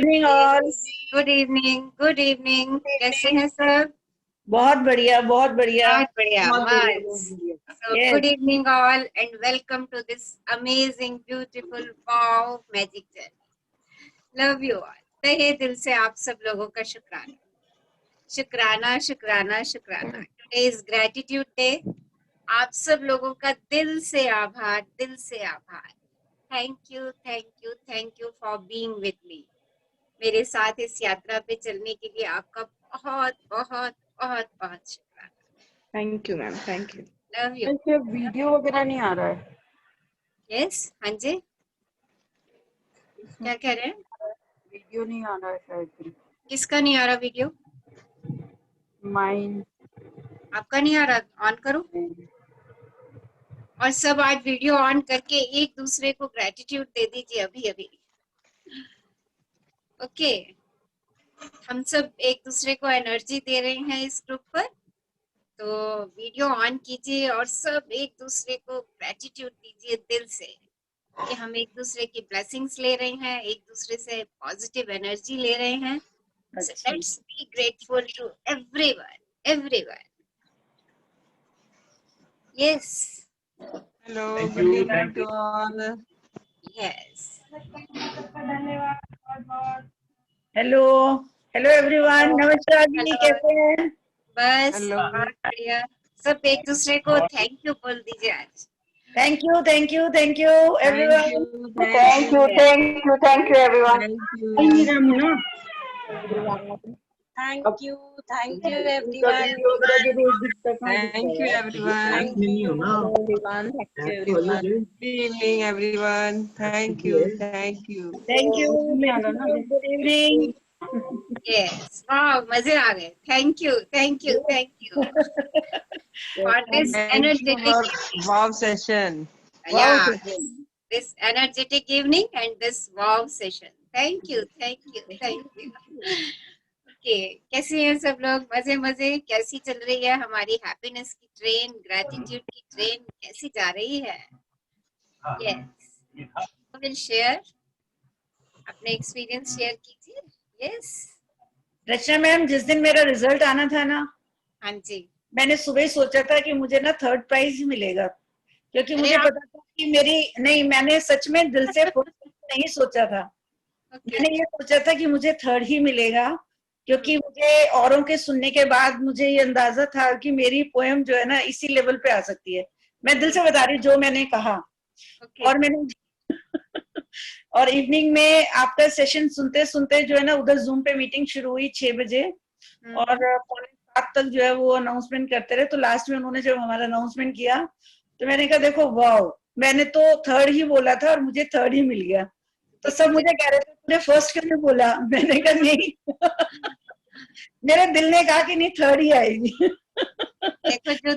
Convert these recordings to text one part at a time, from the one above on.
Evening all. Good evening, good evening. कैसे हैं सब? बहुत बढ़िया, बहुत बढ़िया। बहुत बढ़िया, बहुत बढ़िया, मस्त। बहुत बढ़िया। So Yes. good evening all and welcome to this amazing, beautiful, wow magic journey. Love you all. तहे दिल से आप सब लोगों का शुक्राना, शुक्राना, शुक्राना, शुक्राना। Today is gratitude day. आप सब लोगों का दिल से आभार, दिल से आभार। Thank you, thank you, thank you for being with me. मेरे साथ इस यात्रा पे चलने के लिए आपका बहुत बहुत बहुत बहुत शुक्राना। Thank you ma'am, thank you. Love you. ऐसे वीडियो वगैरह नहीं आ रहा है। यस, हाँ जी, क्या कह रहे हैं? वीडियो नहीं आ रहा है शायद। किसका नहीं आ रहा वीडियो? माइन। आपका नहीं आ रहा? ऑन करो। और सब आज वीडियो ऑन करके एक दूसरे को ग्रेटिट्यूड दे दीजिए अभी अभी। ओके, हम सब एक दूसरे को एनर्जी दे रहे हैं इस ग्रुप पर, तो वीडियो ऑन कीजिए और सब एक दूसरे को ग्रेटिट्यूड दीजिए दिल से कि हम एक दूसरे की ब्लेसिंग्स ले रहे हैं, एक दूसरे से पॉजिटिव एनर्जी ले रहे हैं। So let's be grateful to everyone, everyone. Yes. Hello, good evening to all. Yes. Hello, hello everyone. नमस्कार जी, Hello. कैसे हैं? बस Hello. बहुत बढ़िया। सब एक दूसरे को थैंक यू बोल दीजिए आज। Thank you, thank you, thank you everyone. Thank you, thank you, thank you, thank you everyone. thank you, Thank you everyone. thank you everyone. Thank you everyone. Good evening everyone. Thank you, thank you. Thank you, good evening. Yes. Wow, मजे आ गए। Thank you, thank you, thank you for this Thank you energetic for evening. wow session. Yeah, this energetic evening and this wow session. Thank you, thank you, thank you. Okay, कैसे हैं सब लोग? मजे मजे। कैसी चल रही है हमारी हैप्पीनेस की ट्रेन, ग्रेटिट्यूड की ट्रेन कैसी जा रही है? Yes. Will share अपने एक्सपीरियंस शेयर कीजिए। Yes. रचना मैम, जिस दिन मेरा रिजल्ट आना था ना, हाँ जी, मैंने सुबह ही सोचा था कि मुझे ना 3rd प्राइज ही मिलेगा, क्योंकि मुझे आप- पता था कि मेरी नहीं, मैंने सच में दिल से नहीं सोचा था। Okay. मैंने ये सोचा था कि मुझे 3rd ही मिलेगा, क्योंकि मुझे औरों के सुनने के बाद मुझे ये अंदाजा था कि मेरी पोएम जो है ना इसी लेवल पे आ सकती है। मैं दिल से बता रही हूँ जो मैंने कहा। Okay. और मैंने और इवनिंग में आपका सेशन सुनते सुनते जो है ना, उधर जूम पे मीटिंग शुरू हुई 6 बजे और 7 तक जो है वो अनाउंसमेंट करते रहे। तो लास्ट में उन्होंने जब हमारा अनाउंसमेंट किया तो मैंने कहा देखो वाओ, मैंने तो 3rd ही बोला था और मुझे 3rd ही मिल गया। तो सब मुझे कह रहे थे तूने 1st क्यों नहीं बोला? मैंने कहा नहीं मेरे दिल ने कहा कि नहीं 3rd ही आएगी। देखो जो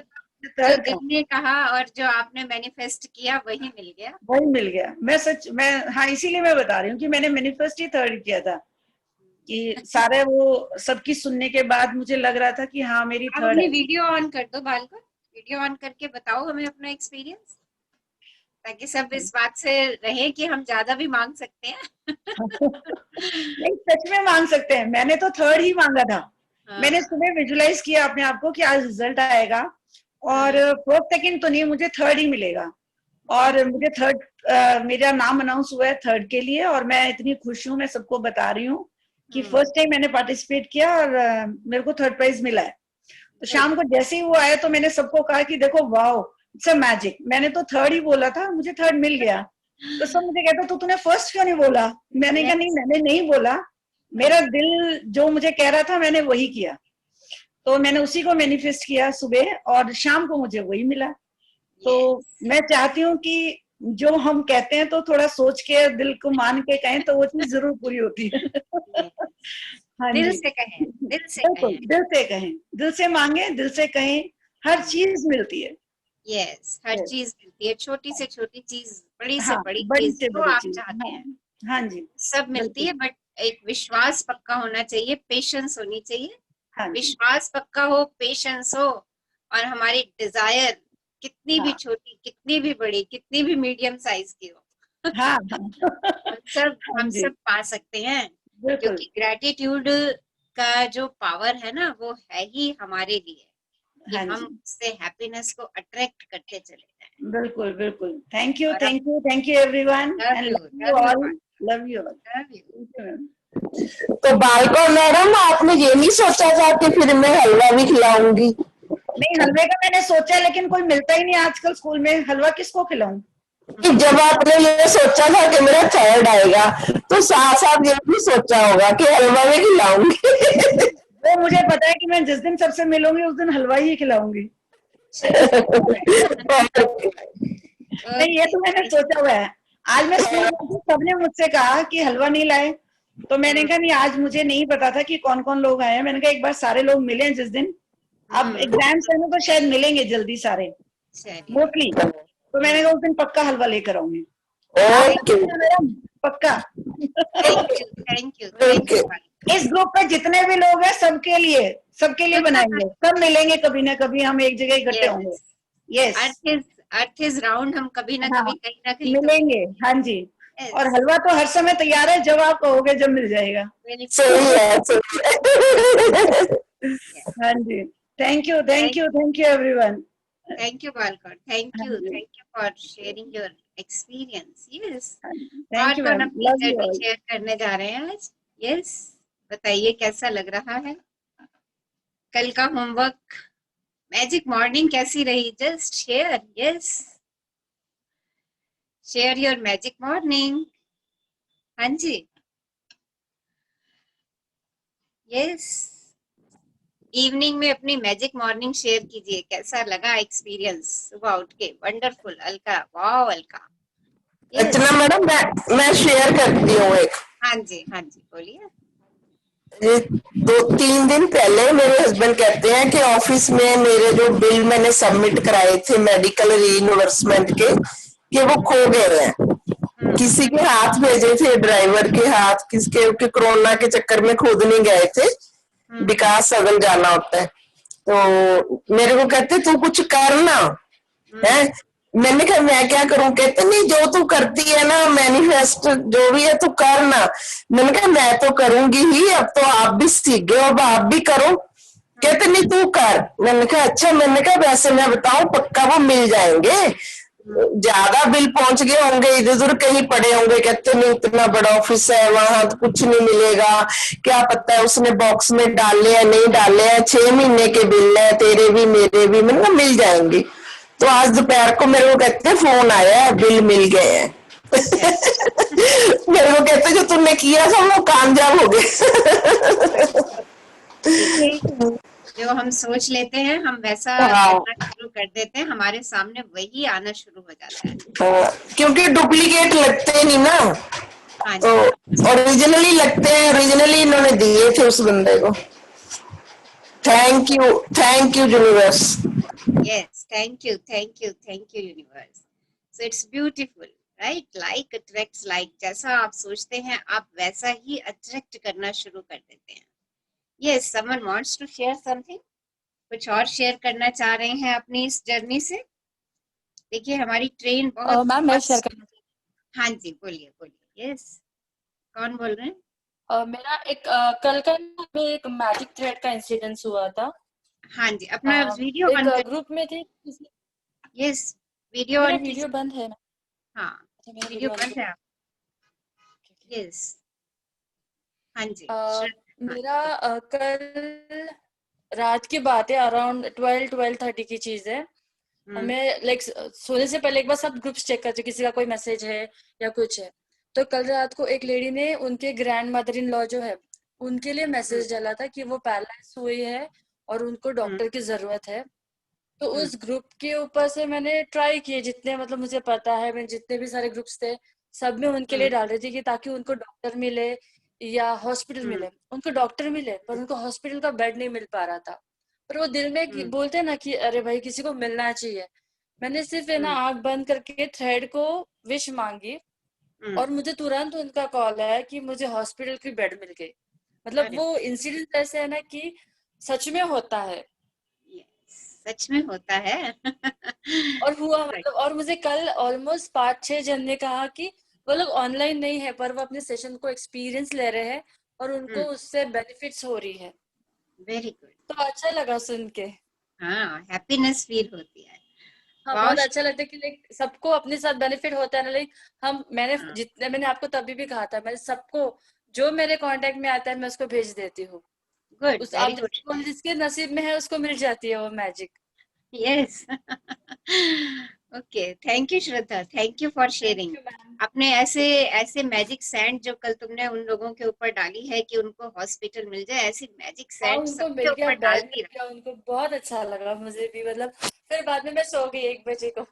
दिल ने कहा और जो आपने मैनिफेस्ट किया वही मिल गया। वही मिल गया। मैं हाँ, इसीलिए मैं बता रही हूँ कि मैंने मैनिफेस्ट ही 3rd किया था कि सारे वो सबकी सुनने के बाद मुझे लग रहा था कि हाँ मेरी आप 3rd अपनी है। वीडियो ऑन कर दो बालको, वीडियो ऑन करके बताओ हमें अपना एक्सपीरियंस, ताकि सब इस बात से रहे कि हम ज्यादा भी मांग सकते हैं। नहीं, सच में मांग सकते हैं। मैंने तो 3rd ही मांगा था। मैंने सुबह विजुलाइज किया अपने आप को कि आज रिजल्ट आएगा और 1st सेकंड तो नहीं, मुझे 3rd ही मिलेगा। और मुझे 3rd मेरा नाम अनाउंस हुआ है 3rd के लिए और मैं इतनी खुश हूँ। मैं सबको बता रही हूँ कि फर्स्ट टाइम मैंने पार्टिसिपेट किया और मेरे को 3rd प्राइज मिला है। तो शाम को जैसे ही वो आया तो मैंने सबको कहा कि देखो वाओ, इट्स अ मैजिक। मैंने तो 3rd ही बोला था, मुझे 3rd मिल गया। तो सब मुझे कहते तो तूने 1st क्यों नहीं बोला? मैंने कहा नहीं, मैंने नहीं बोला, मेरा दिल जो मुझे कह रहा था मैंने वही किया। तो मैंने उसी को मैनिफेस्ट किया सुबह और शाम को मुझे वही मिला। तो मैं चाहती हूँ कि जो हम कहते हैं तो थोड़ा सोच के दिल को मान के कहें तो वो चीज जरूर पूरी होती है। हाँ दिल जी, से कहें, दिल से बिल्कुल, कहें। दिल से कहें, दिल से मांगे, दिल से कहें, हर चीज मिलती है। यस, हर चीज मिलती है, छोटी से छोटी चीज, बड़ी से हाँ, बड़ी बड़ी चीज से जो बड़ी आप चीज। चाहते हैं हाँ जी, सब मिलती है। बट एक विश्वास पक्का होना चाहिए, पेशेंस होनी चाहिए। हाँ जी, विश्वास पक्का हो, पेशेंस हो और हमारी डिजायर कितनी भी हाँ, छोटी, कितनी भी बड़ी, कितनी भी मीडियम साइज की हो, हाँ, हम हाँ सब जी, पा सकते हैं। बिल्कुल क्योंकि ग्रेटिट्यूड का जो पावर है ना वो है ही हमारे लिए कि हाँ हम जी उससे हैप्पीनेस को अट्रैक्ट करते चले जाएं। बिल्कुल बिल्कुल थैंक यू और अब thank you thank you everyone and love you all love you all love you. Thank you ma'am तो बालको मैडम, आपने ये नहीं सोचा था कि फिर मैं हलवा भी खिलाऊंगी? नहीं हलवे का मैंने सोचा लेकिन कोई मिलता ही नहीं आजकल स्कूल में हलवा किसको खिलाऊं कि जब आपने ये सोचा था कि मेरा थर्ड आएगा, तो साथ साथ ये भी सोचा होगा कि हलवा भी खिलाऊंगी। वो मुझे पता है कि मैं जिस दिन सबसे मिलूंगी उस दिन हलवा ही खिलाऊंगी नहीं ये ओके तो मैंने सोचा हुआ है आज मैं स्कूल गई थी सबने मुझसे कहा कि हलवा नहीं लाए तो मैंने कहा नहीं आज मुझे नहीं पता था कि कौन कौन लोग आए हैं मैंने कहा एक बार सारे लोग मिले जिस दिन अब एग्जाम्स है ना तो शायद मिलेंगे जल्दी सारे चलिए मोस्टली तो मैंने कहा उस दिन पक्का हलवा लेकर आऊंगी ओके मैडम पक्का थैंक यू ओके। इस ग्रुप पे जितने भी लोग हैं सबके लिए बनाएंगे सब मिलेंगे कभी ना कभी हम एक जगह इकट्ठे होंगे यस अर्थ इज राउंड, हम कभी ना हाँ कभी कहीं ना कहीं तो मिलेंगे हाँ जी yes, और हलवा तो हर समय तैयार है जब आप कहोगे जब मिल जाएगा सही है, सही है। हाँ जी thank you everyone thank you Balkar, हाँ जी thank you for sharing your experience. Yes, thank और यू कौन मैम अपनी love you journey all share करने जा रहे हैं आज? यस, बताइए कैसा लग रहा है कल का होमवर्क? मैजिक मॉर्निंग कैसी रही? Just share. Yes, share your magic morning. हाँ जी, यस, इवनिंग में अपनी मैजिक मॉर्निंग शेयर कीजिए, कैसा लगा एक्सपीरियंस सुबह उठ के? Wonderful. Alka, wow Alka. Yes, Archana madam, मैं शेयर करती हूँ एक। हाँ जी बोलिए। ये 2-3 दिन पहले मेरे हस्बैंड कहते हैं कि ऑफिस में मेरे जो बिल मैंने सबमिट कराए थे मेडिकल रीइंबर्समेंट के, कि वो खो गए हैं। किसी के हाथ भेजे थे, ड्राइवर के हाथ, किसके के कोरोना के चक्कर में खुद नहीं गए थे, विकास सदन जाना होता है। तो मेरे को कहते तू कुछ करना है। मैंने कहा मैं क्या करूं? कहते नहीं, जो तू करती है ना मैनिफेस्ट जो भी है तू करना। मैंने कहा मैं तो करूंगी ही, अब तो आप भी सीख गए, अब आप भी करो। कहते नहीं तू कर। मैंने कहा अच्छा। मैंने कहा वैसे मैं बताऊं पक्का वो मिल जाएंगे, ज्यादा बिल पहुंच गए होंगे, इधर उधर कहीं पड़े होंगे। कहते नहीं इतना बड़ा ऑफिस है, वहां तो कुछ नहीं मिलेगा, क्या पता है उसने बॉक्स में डाले हैं नहीं डाले हैं, 6 महीने के बिल है, तेरे भी मेरे भी। मैंने कहा मिल जाएंगे। तो आज दोपहर को मेरे को कहते हैं फोन आया है, बिल मिल गए हैं। मेरे को कहते जो तुमने किया था वो कामयाब हो गए। जो हम सोच लेते हैं हम वैसा हाँ, करना शुरू कर देते हैं, हमारे सामने वही आना शुरू हो जाता है। क्योंकि डुप्लीकेट लगते नहीं ना, हाँ तो जी, ओरिजिनली लगते हैं। ओरिजिनली इन्होंने दिए थे उस बंदे को। Thank you universe. Yes, thank you universe. So it's beautiful, right? Like attracts like. जैसा आप सोचते हैं आप वैसा ही अट्रैक्ट करना शुरू कर देते हैं। Yes, someone wants to share something? कुछ और शेयर करना चाह रहे हैं अपनी इस जर्नी से? देखिए हमारी ट्रेन बहुत मैम मैं शेयर फास्ट। करना हाँ जी, बोलिए। यस, कौन बोल रहे हैं? मेरा एक कल का में एक मैजिक थ्रेड का इंसिडेंस हुआ था। हाँ जी, अपना वीडियो एक ऑन कर। ग्रुप में थे। यस, वीडियो मेरा ऑन वीडियो कीजिए। बंद है। हाँ, अच्छा मेरा वीडियो वीडियो ऑन बंद है आप। यस, हाँ जी। है। हाँ, मेरा कल रात की बात है, अराउंड 12-12:30 की चीज है। हमें लाइक सोने से पहले एक बार सब ग्रुप्स चेक करते किसी का कोई मैसेज है या कुछ है। तो कल रात को एक लेडी ने उनके ग्रैंड मदर इन लॉ जो है उनके लिए मैसेज डाला था कि वो पैरालाइज हुई है और उनको डॉक्टर की जरूरत है। तो उस ग्रुप के ऊपर से मैंने ट्राई किए जितने मतलब मुझे पता है, मैं जितने भी सारे ग्रुप्स थे सब में उनके लिए डाल रही थी कि ताकि उनको डॉक्टर मिले या हॉस्पिटल मिले। उनको डॉक्टर मिले पर उनको हॉस्पिटल का बेड नहीं मिल पा रहा था। पर वो दिल में बोलते ना कि अरे भाई किसी को मिलना चाहिए। मैंने सिर्फ है ना आंख बंद करके थ्रेड को विश मांगी और मुझे तुरंत उनका कॉल आया कि मुझे हॉस्पिटल की बेड मिल गई। मतलब अरे वो इंसिडेंट ऐसे है ना कि सच में होता है yes, सच में होता है। और हुआ। Right. मतलब और मुझे कल ऑलमोस्ट 5-6 जन ने कहा कि वो लोग ऑनलाइन नहीं है पर वो अपने सेशन को एक्सपीरियंस ले रहे हैं और उनको उससे बेनिफिट्स हो रही है। Very good. तो अच्छा लगा सुन के। हाँ, हैप्पीनेस फील होती है। हाँ, वाह, बहुत अच्छा लगता है कि लाइक सबको अपने साथ बेनिफिट होता है ना। लाइक मैंने हाँ। जितने, मैंने आपको तभी भी कहा था, मैं सबको जो मेरे कांटेक्ट में आता है मैं उसको भेज देती हूँ। गुड, उस वेरी आप गुड। जिसके नसीब में है उसको मिल जाती है वो magic. Yes. Okay, thank you Shraddha, thank you for sharing. Thank you ma'am. आपने ऐसे ऐसे मैजिक सैंड जो कल तुमने उन लोगों के ऊपर डाली है कि उनको हॉस्पिटल मिल जाए, ऐसी मैजिक हाँ, सैंड उनको सबके मिल गया, ऊपर बैग डालती मिल गया उनको, बहुत अच्छा लगा मुझे भी। मतलब फिर बाद में मैं सो गई 1 बजे को।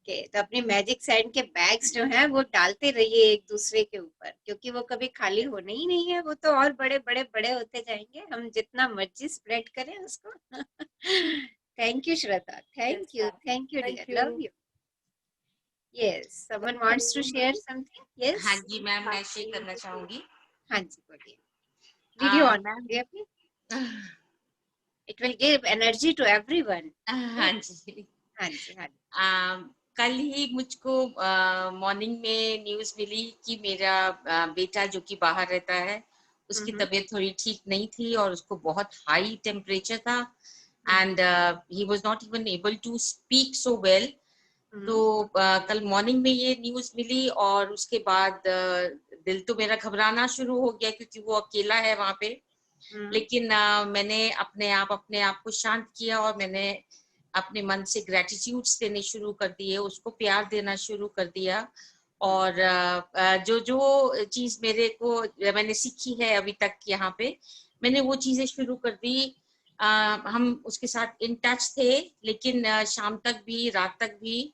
ओके, तो अपनी मैजिक सैंड के बैग्स जो हैं वो डालते रहिए एक दूसरे के ऊपर, क्योंकि वो कभी खाली होने ही नहीं है, वो तो और बड़े बड़े बड़े होते जाएंगे, हम जितना मर्जी स्प्रेड करें उसको। Thank you Shraddha, yes thank you ma'am, dear, thank you. Love you. Yes, someone wants to share something? Yes, हाँ जी मैम, मैं शेयर करना चाहूंगी। हाँ जी, बोलिए। वीडियो ऑन मैम, करिए अपनी, it will give energy to everyone. हाँ जी। हाँ जी, हाँ जी। कल ही मुझको मॉर्निंग में न्यूज़ मिली कि मेरा बेटा जो कि बाहर रहता है, उसकी तबीयत थोड़ी ठीक नहीं थी और उसको बहुत हाई टेम्परेचर था and he was not even able to speak so well. तो कल मॉर्निंग में ये न्यूज़ मिली और उसके बाद दिल तो मेरा घबराना शुरू हो गया क्योंकि वो अकेला है वहाँ पे। लेकिन मैंने अपने आप को शांत किया और मैंने अपने मन से ग्रेटिट्यूड्स देने शुरू कर दिए, उसको प्यार देना शुरू कर दिया। और जो जो चीज मेरे को मैंने सीखी है अभी तक यहाँ पे, मैंने वो चीजें शुरू कर दी। हम उसके साथ इन टच थे, लेकिन शाम तक भी, रात तक भी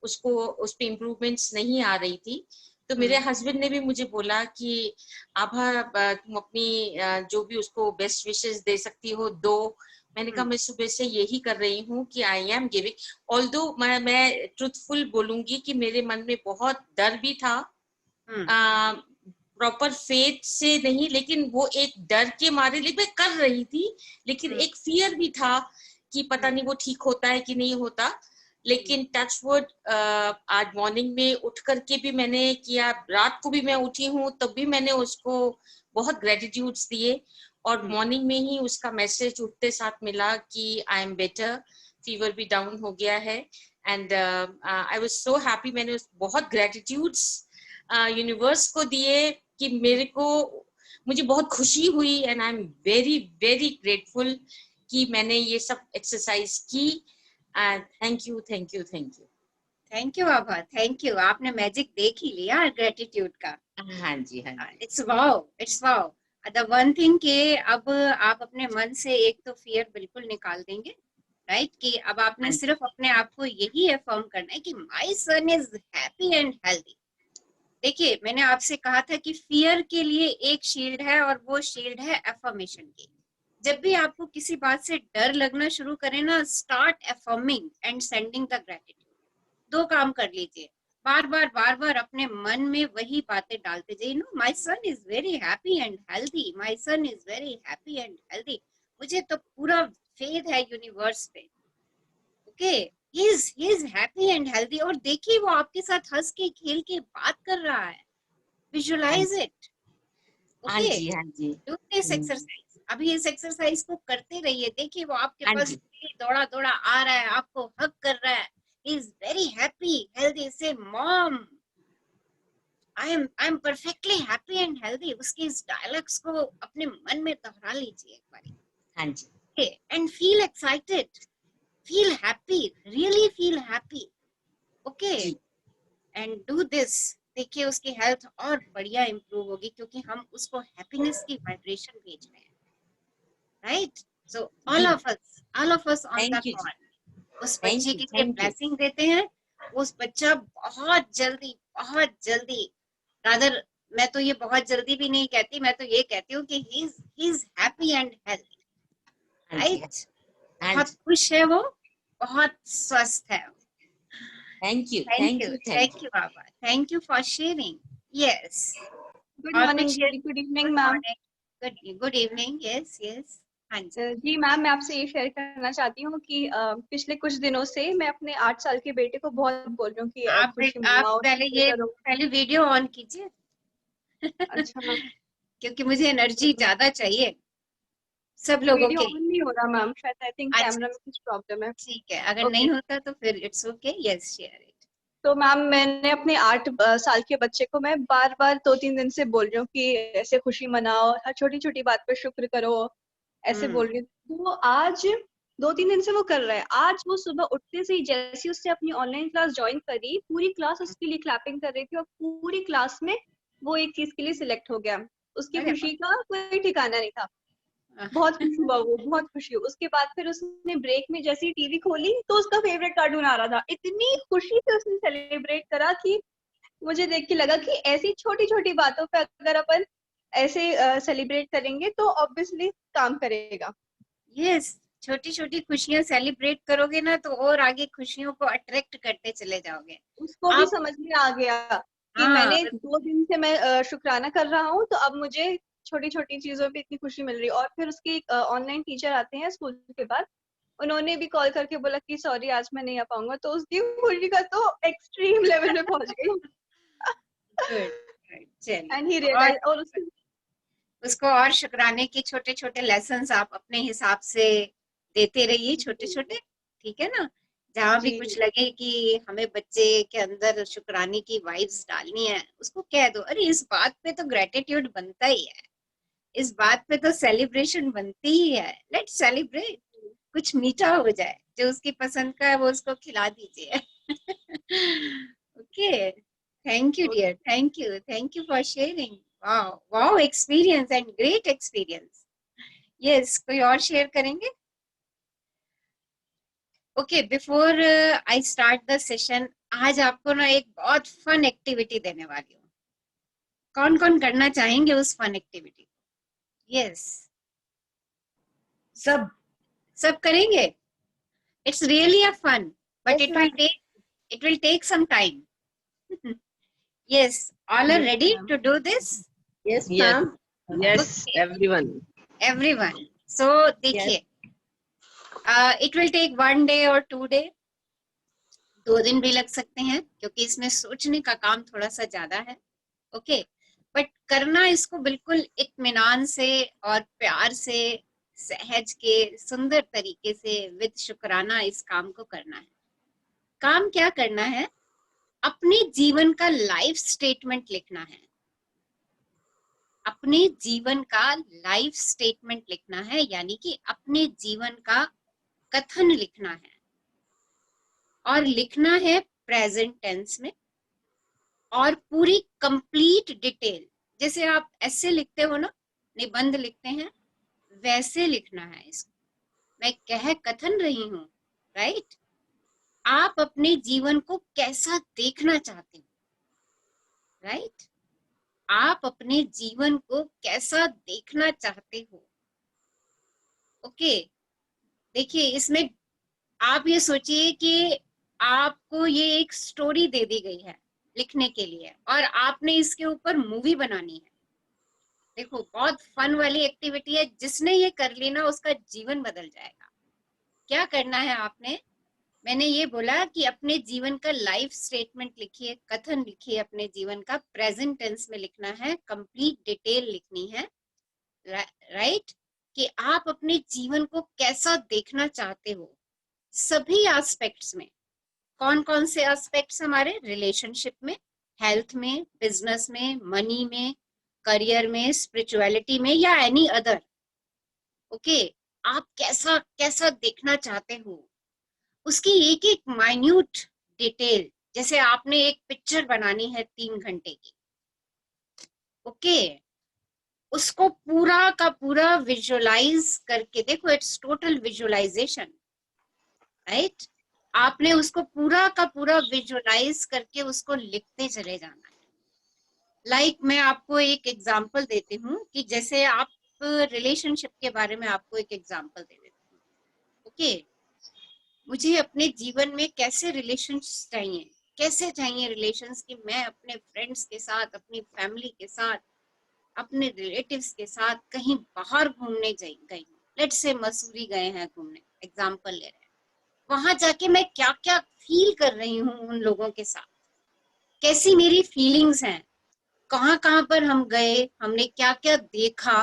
उसको उस पे इम्प्रूवमेंट्स नहीं आ रही थी। तो मेरे हस्बैंड ने भी मुझे बोला कि आभा, तुम अपनी जो भी उसको बेस्ट विशेस दे सकती हो दो। मैंने कहा मैं सुबह से यही कर रही हूँ कि आई एम गिविंग, ऑल्दो मैं ट्रूथफुल बोलूंगी कि मेरे मन में बहुत डर भी था, प्रॉपर फेथ से नहीं, लेकिन वो एक डर के मारे लिए मैं कर रही थी, लेकिन एक फियर भी था कि पता नहीं वो ठीक होता है कि नहीं होता। लेकिन टच वुड आज मॉर्निंग में उठ करके भी मैंने किया, रात को भी मैं उठी हूँ तब भी मैंने उसको बहुत ग्रेटिट्यूड्स दिए और मॉर्निंग में ही उसका मैसेज उठते साथ मिला कि आई एम बेटर, फीवर भी डाउन हो गया है and I was so happy. मैंने बहुत ग्रेटिट्यूड्स यूनिवर्स को दिए कि मुझे बहुत खुशी हुई and I am very very grateful कि मैंने ये सब एक्सरसाइज की। Thank you thank you thank you thank you Abha, thank you. आपने मैजिक देख ही लिया ग्रेटिट्यूड का। हाँ जी हाँ जी। It's wow, it's wow. The one thing के अब आप अपने मन से एक तो फियर बिल्कुल निकाल देंगे, राइट? कि अब आपने सिर्फ अपने आप को यही अफर्म करना है कि my son is happy and healthy. देखिए, मैंने आपसे कहा था कि फियर के लिए एक शील्ड है और वो शील्ड है अफर्मेशन की। जब भी आपको किसी बात से डर लगना शुरू करे ना, start affirming and sending the gratitude. दो काम कर लीजिए, बार बार अपने मन में वही बातें डालते जाइए। No, my son is very happy and healthy, my son is very happy and healthy. मुझे तो पूरा फेथ है यूनिवर्स पे। Okay, he is happy and healthy. और देखिए, वो आपके साथ हंस के खेल के बात कर रहा है। Visualize it. हाँ ओके, जी हाँ जी डू दिस एक्सरसाइज। अभी इस एक्सरसाइज को करते रहिए। देखिए, वो आपके हाँ पास जी दौड़ा दौड़ा आ रहा है, आपको हग कर रहा है। He is very happy, healthy. Say, Mom, I am perfectly happy and healthy. उसके इस डायलॉग्स को अपने मन में दोहरा लीजिए एक बार। हाँ जी। Okay, and feel excited, feel happy, really feel happy. Okay, ji and do this. देखिए, उसकी हेल्थ और बढ़िया इंप्रूव होगी क्योंकि हम उसको हैप्पीनेस की वाइब्रेशन भेज रहे हैं, राइट? So all जी, of us on the thank you जी, call, उस थैंक बच्चे यू के लिए थैंक यू। ब्लेसिंग देते हैं। उस बच्चा बहुत जल्दी, रादर मैं तो ये बहुत जल्दी भी नहीं कहती, मैं तो ये कहती हूँ कि ही इज हैप्पी एंड हेल्दी, हाँ जी राइट? हाँ बहुत जी। खुश है वो, बहुत स्वस्थ है। Thank you thank thank you, you thank thank you Baba, thank you for sharing. Yes, good और मॉर्निंग कुछ शेयर? जी, good evening good ma'am. Morning, good evening. Yes yes, हाँ जी। जी मैम, मैं आपसे ये शेयर करना चाहती हूँ कि पिछले कुछ दिनों से मैं अपने 8 साल के बेटे को बहुत बोल रही हूँ कि आप खुशी मनाओ, शुक्र करो। पहले वीडियो ऑन कीजिए। अच्छा, क्योंकि मुझे एनर्जी ज्यादा चाहिए सब लोगों वीडियो के ऑन नहीं हो रहा मैम, शायद आई थिंक अच्छा कैमरा में कुछ प्रॉब्लम है। ठीक है, अगर ओके नहीं होता तो फिर it's okay, yes share it. तो मैम मैंने अपने 8 साल के बच्चे को मैं बार बार 2-3 दिन से बोल रही हूँ कि ऐसे खुशी मनाओ, हर छोटी छोटी बात पे शुक्र करो, ऐसे बोल रही हूँ। तो आज 2-3 दिन से वो कर रहा है। आज वो सुबह उठते से ही जैसे ही उसने अपनी ऑनलाइन क्लास ज्वाइन करी, पूरी क्लास उसके लिए क्लैपिंग कर रही थी और पूरी क्लास में वो एक चीज के लिए सिलेक्ट हो गया। उसकी अरे खुशी का कोई ठिकाना नहीं था। वाह। बहुत खुश हुआ वो, बहुत खुशी हुई। उसके बाद फिर उसने ब्रेक में जैसे ही टीवी खोली तो उसका फेवरेट कार्टून आ रहा था। इतनी खुशी से उसने सेलिब्रेट करा कि मुझे देख के लगा कि ऐसी छोटी छोटी बातों पे अगर अपन ऐसे सेलिब्रेट करेंगे तो ऑब्वियसली काम करेगा। यस, छोटी छोटी खुशियां सेलिब्रेट करोगे ना तो और आगे खुशियों को अट्रैक्ट करते चले जाओगे उसको भी आप। समझ में आ गया कि हाँ मैंने 2 दिन से मैं शुक्राना कर रहा हूँ, तो अब मुझे छोटी छोटी चीजों पे इतनी खुशी मिल रही है। और फिर उसके ऑनलाइन टीचर आते हैं स्कूल के बाद, उन्होंने भी कॉल करके बोला कि सॉरी आज मैं नहीं आ पाऊंगा, तो उसकी खुशी का तो एक्सट्रीम लेवल पे पहुंच गई। गुड, चलिए। एंड ही और रियलाइज, और उसकी उसको और शुक्राने के छोटे छोटे लेसन्स आप अपने हिसाब से देते रहिए, छोटे छोटे, ठीक है ना। जहाँ भी जी कुछ लगे कि हमें बच्चे के अंदर शुक्राने की वाइब्स डालनी है, उसको कह दो, अरे इस बात पे तो ग्रेटिट्यूड बनता ही है, इस बात पे तो सेलिब्रेशन बनती ही है, लेट्स सेलिब्रेट। कुछ मीठा हो जाए जो उसकी पसंद का है वो उसको खिला दीजिए। Okay, thank you dear, thank you for sharing. Wow wow, experience and great experience. Yes, कोई और शेयर करेंगे? Okay, before I start the session, आज आपको ना एक बहुत फन एक्टिविटी देने वाली हूँ। कौन कौन करना चाहेंगे उस फन एक्टिविटी? यस, सब करेंगे। It's really a fun, but Yes, it will take some time. Yes, all are Yes, ready ma'am. to do this? yes, Yes, ma'am. yes, Okay, everyone. everyone. So देखिए, it will take 1 day or 2 day. 2 दिन भी लग सकते हैं क्योंकि इसमें सोचने का काम थोड़ा सा ज्यादा है। ओके, बट करना इसको बिल्कुल इत्मीनान से और प्यार से, सहज के, सुंदर तरीके से, विद शुक्राना इस काम को करना है। काम क्या करना है? अपने जीवन का लाइफ स्टेटमेंट लिखना है। अपने जीवन का लाइफ स्टेटमेंट लिखना है, यानी कि अपने जीवन का कथन लिखना है, और लिखना है प्रेजेंट टेंस में, और पूरी कंप्लीट डिटेल, जैसे आप ऐसे लिखते हो ना, निबंध लिखते हैं, वैसे लिखना है इसको। मैं कह कथन रही हूँ, राइट? आप अपने जीवन को कैसा देखना चाहते हो, राइट? आप अपने जीवन को कैसा देखना चाहते हो। ओके, देखिए इसमें आप ये सोचिए कि आपको ये एक स्टोरी दे दी गई है लिखने के लिए, और आपने इसके ऊपर मूवी बनानी है। देखो बहुत फन वाली एक्टिविटी है, जिसने ये कर ली ना उसका जीवन बदल जाएगा। क्या करना है आपने? मैंने ये बोला कि अपने जीवन का लाइफ स्टेटमेंट लिखिए, कथन लिखिए, अपने जीवन का प्रेजेंट टेंस में लिखना है, कंप्लीट डिटेल लिखनी है, राइट? कि आप अपने जीवन को कैसा देखना चाहते हो, सभी एस्पेक्ट्स में। कौन कौन से एस्पेक्ट्स? हमारे रिलेशनशिप में, हेल्थ में, बिजनेस में, मनी में, करियर में, स्पिरिचुअलिटी में, या एनी अदर। ओके, आप कैसा कैसा देखना चाहते हो, उसकी एक एक माइन्यूट डिटेल। जैसे आपने एक पिक्चर बनानी है 3 घंटे की, ओके, उसको पूरा का पूरा विजुअलाइज करके देखो, इट्स टोटल विजुअलाइजेशन, राइट? आपने उसको पूरा का पूरा विजुअलाइज करके उसको लिखते चले जाना है। लाइक मैं आपको एक एग्जांपल देती हूँ कि जैसे आप रिलेशनशिप के बारे में आपको एक एग्जांपल दे देती हूँ। ओके, मुझे अपने जीवन में कैसे रिलेशंस चाहिए, कैसे चाहिए रिलेशंस कि मैं अपने फ्रेंड्स के साथ, अपनी फैमिली के साथ, अपने रिलेटिव्स के साथ कहीं बाहर घूमने गई, लेट्स से मसूरी गए हैं घूमने, एग्जांपल ले रहे हैं, वहां जाके मैं क्या क्या फील कर रही हूँ उन लोगों के साथ, कैसी मेरी फीलिंग्स हैं, कहाँ कहाँ पर हम गए, हमने क्या क्या देखा,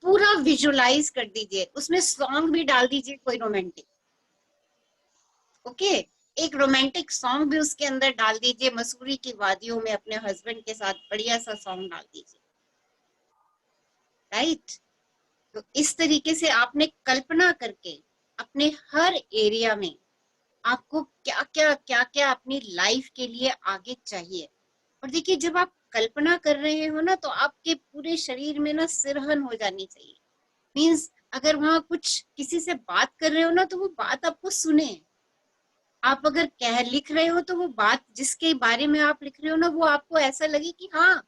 पूरा विजुलाइज कर दीजिए। उसमें सॉन्ग भी डाल दीजिए कोई रोमांटिक, ओके, एक रोमांटिक सॉन्ग भी उसके अंदर डाल दीजिए। मसूरी की वादियों में अपने हस्बैंड के साथ बढ़िया सा सॉन्ग डाल दीजिए, राइट। तो इस तरीके से आपने कल्पना करके अपने हर एरिया में आपको क्या क्या अपनी लाइफ के लिए आगे चाहिए। और देखिए, जब आप कल्पना कर रहे हो ना, तो आपके पूरे शरीर में ना सिरहन हो जानी चाहिए। मीन्स अगर वहां कुछ किसी से बात कर रहे हो ना, तो वो बात आपको सुने। आप अगर लिख रहे हो, तो वो बात जिसके बारे में आप लिख रहे हो ना, वो आपको ऐसा लगे कि हाँ,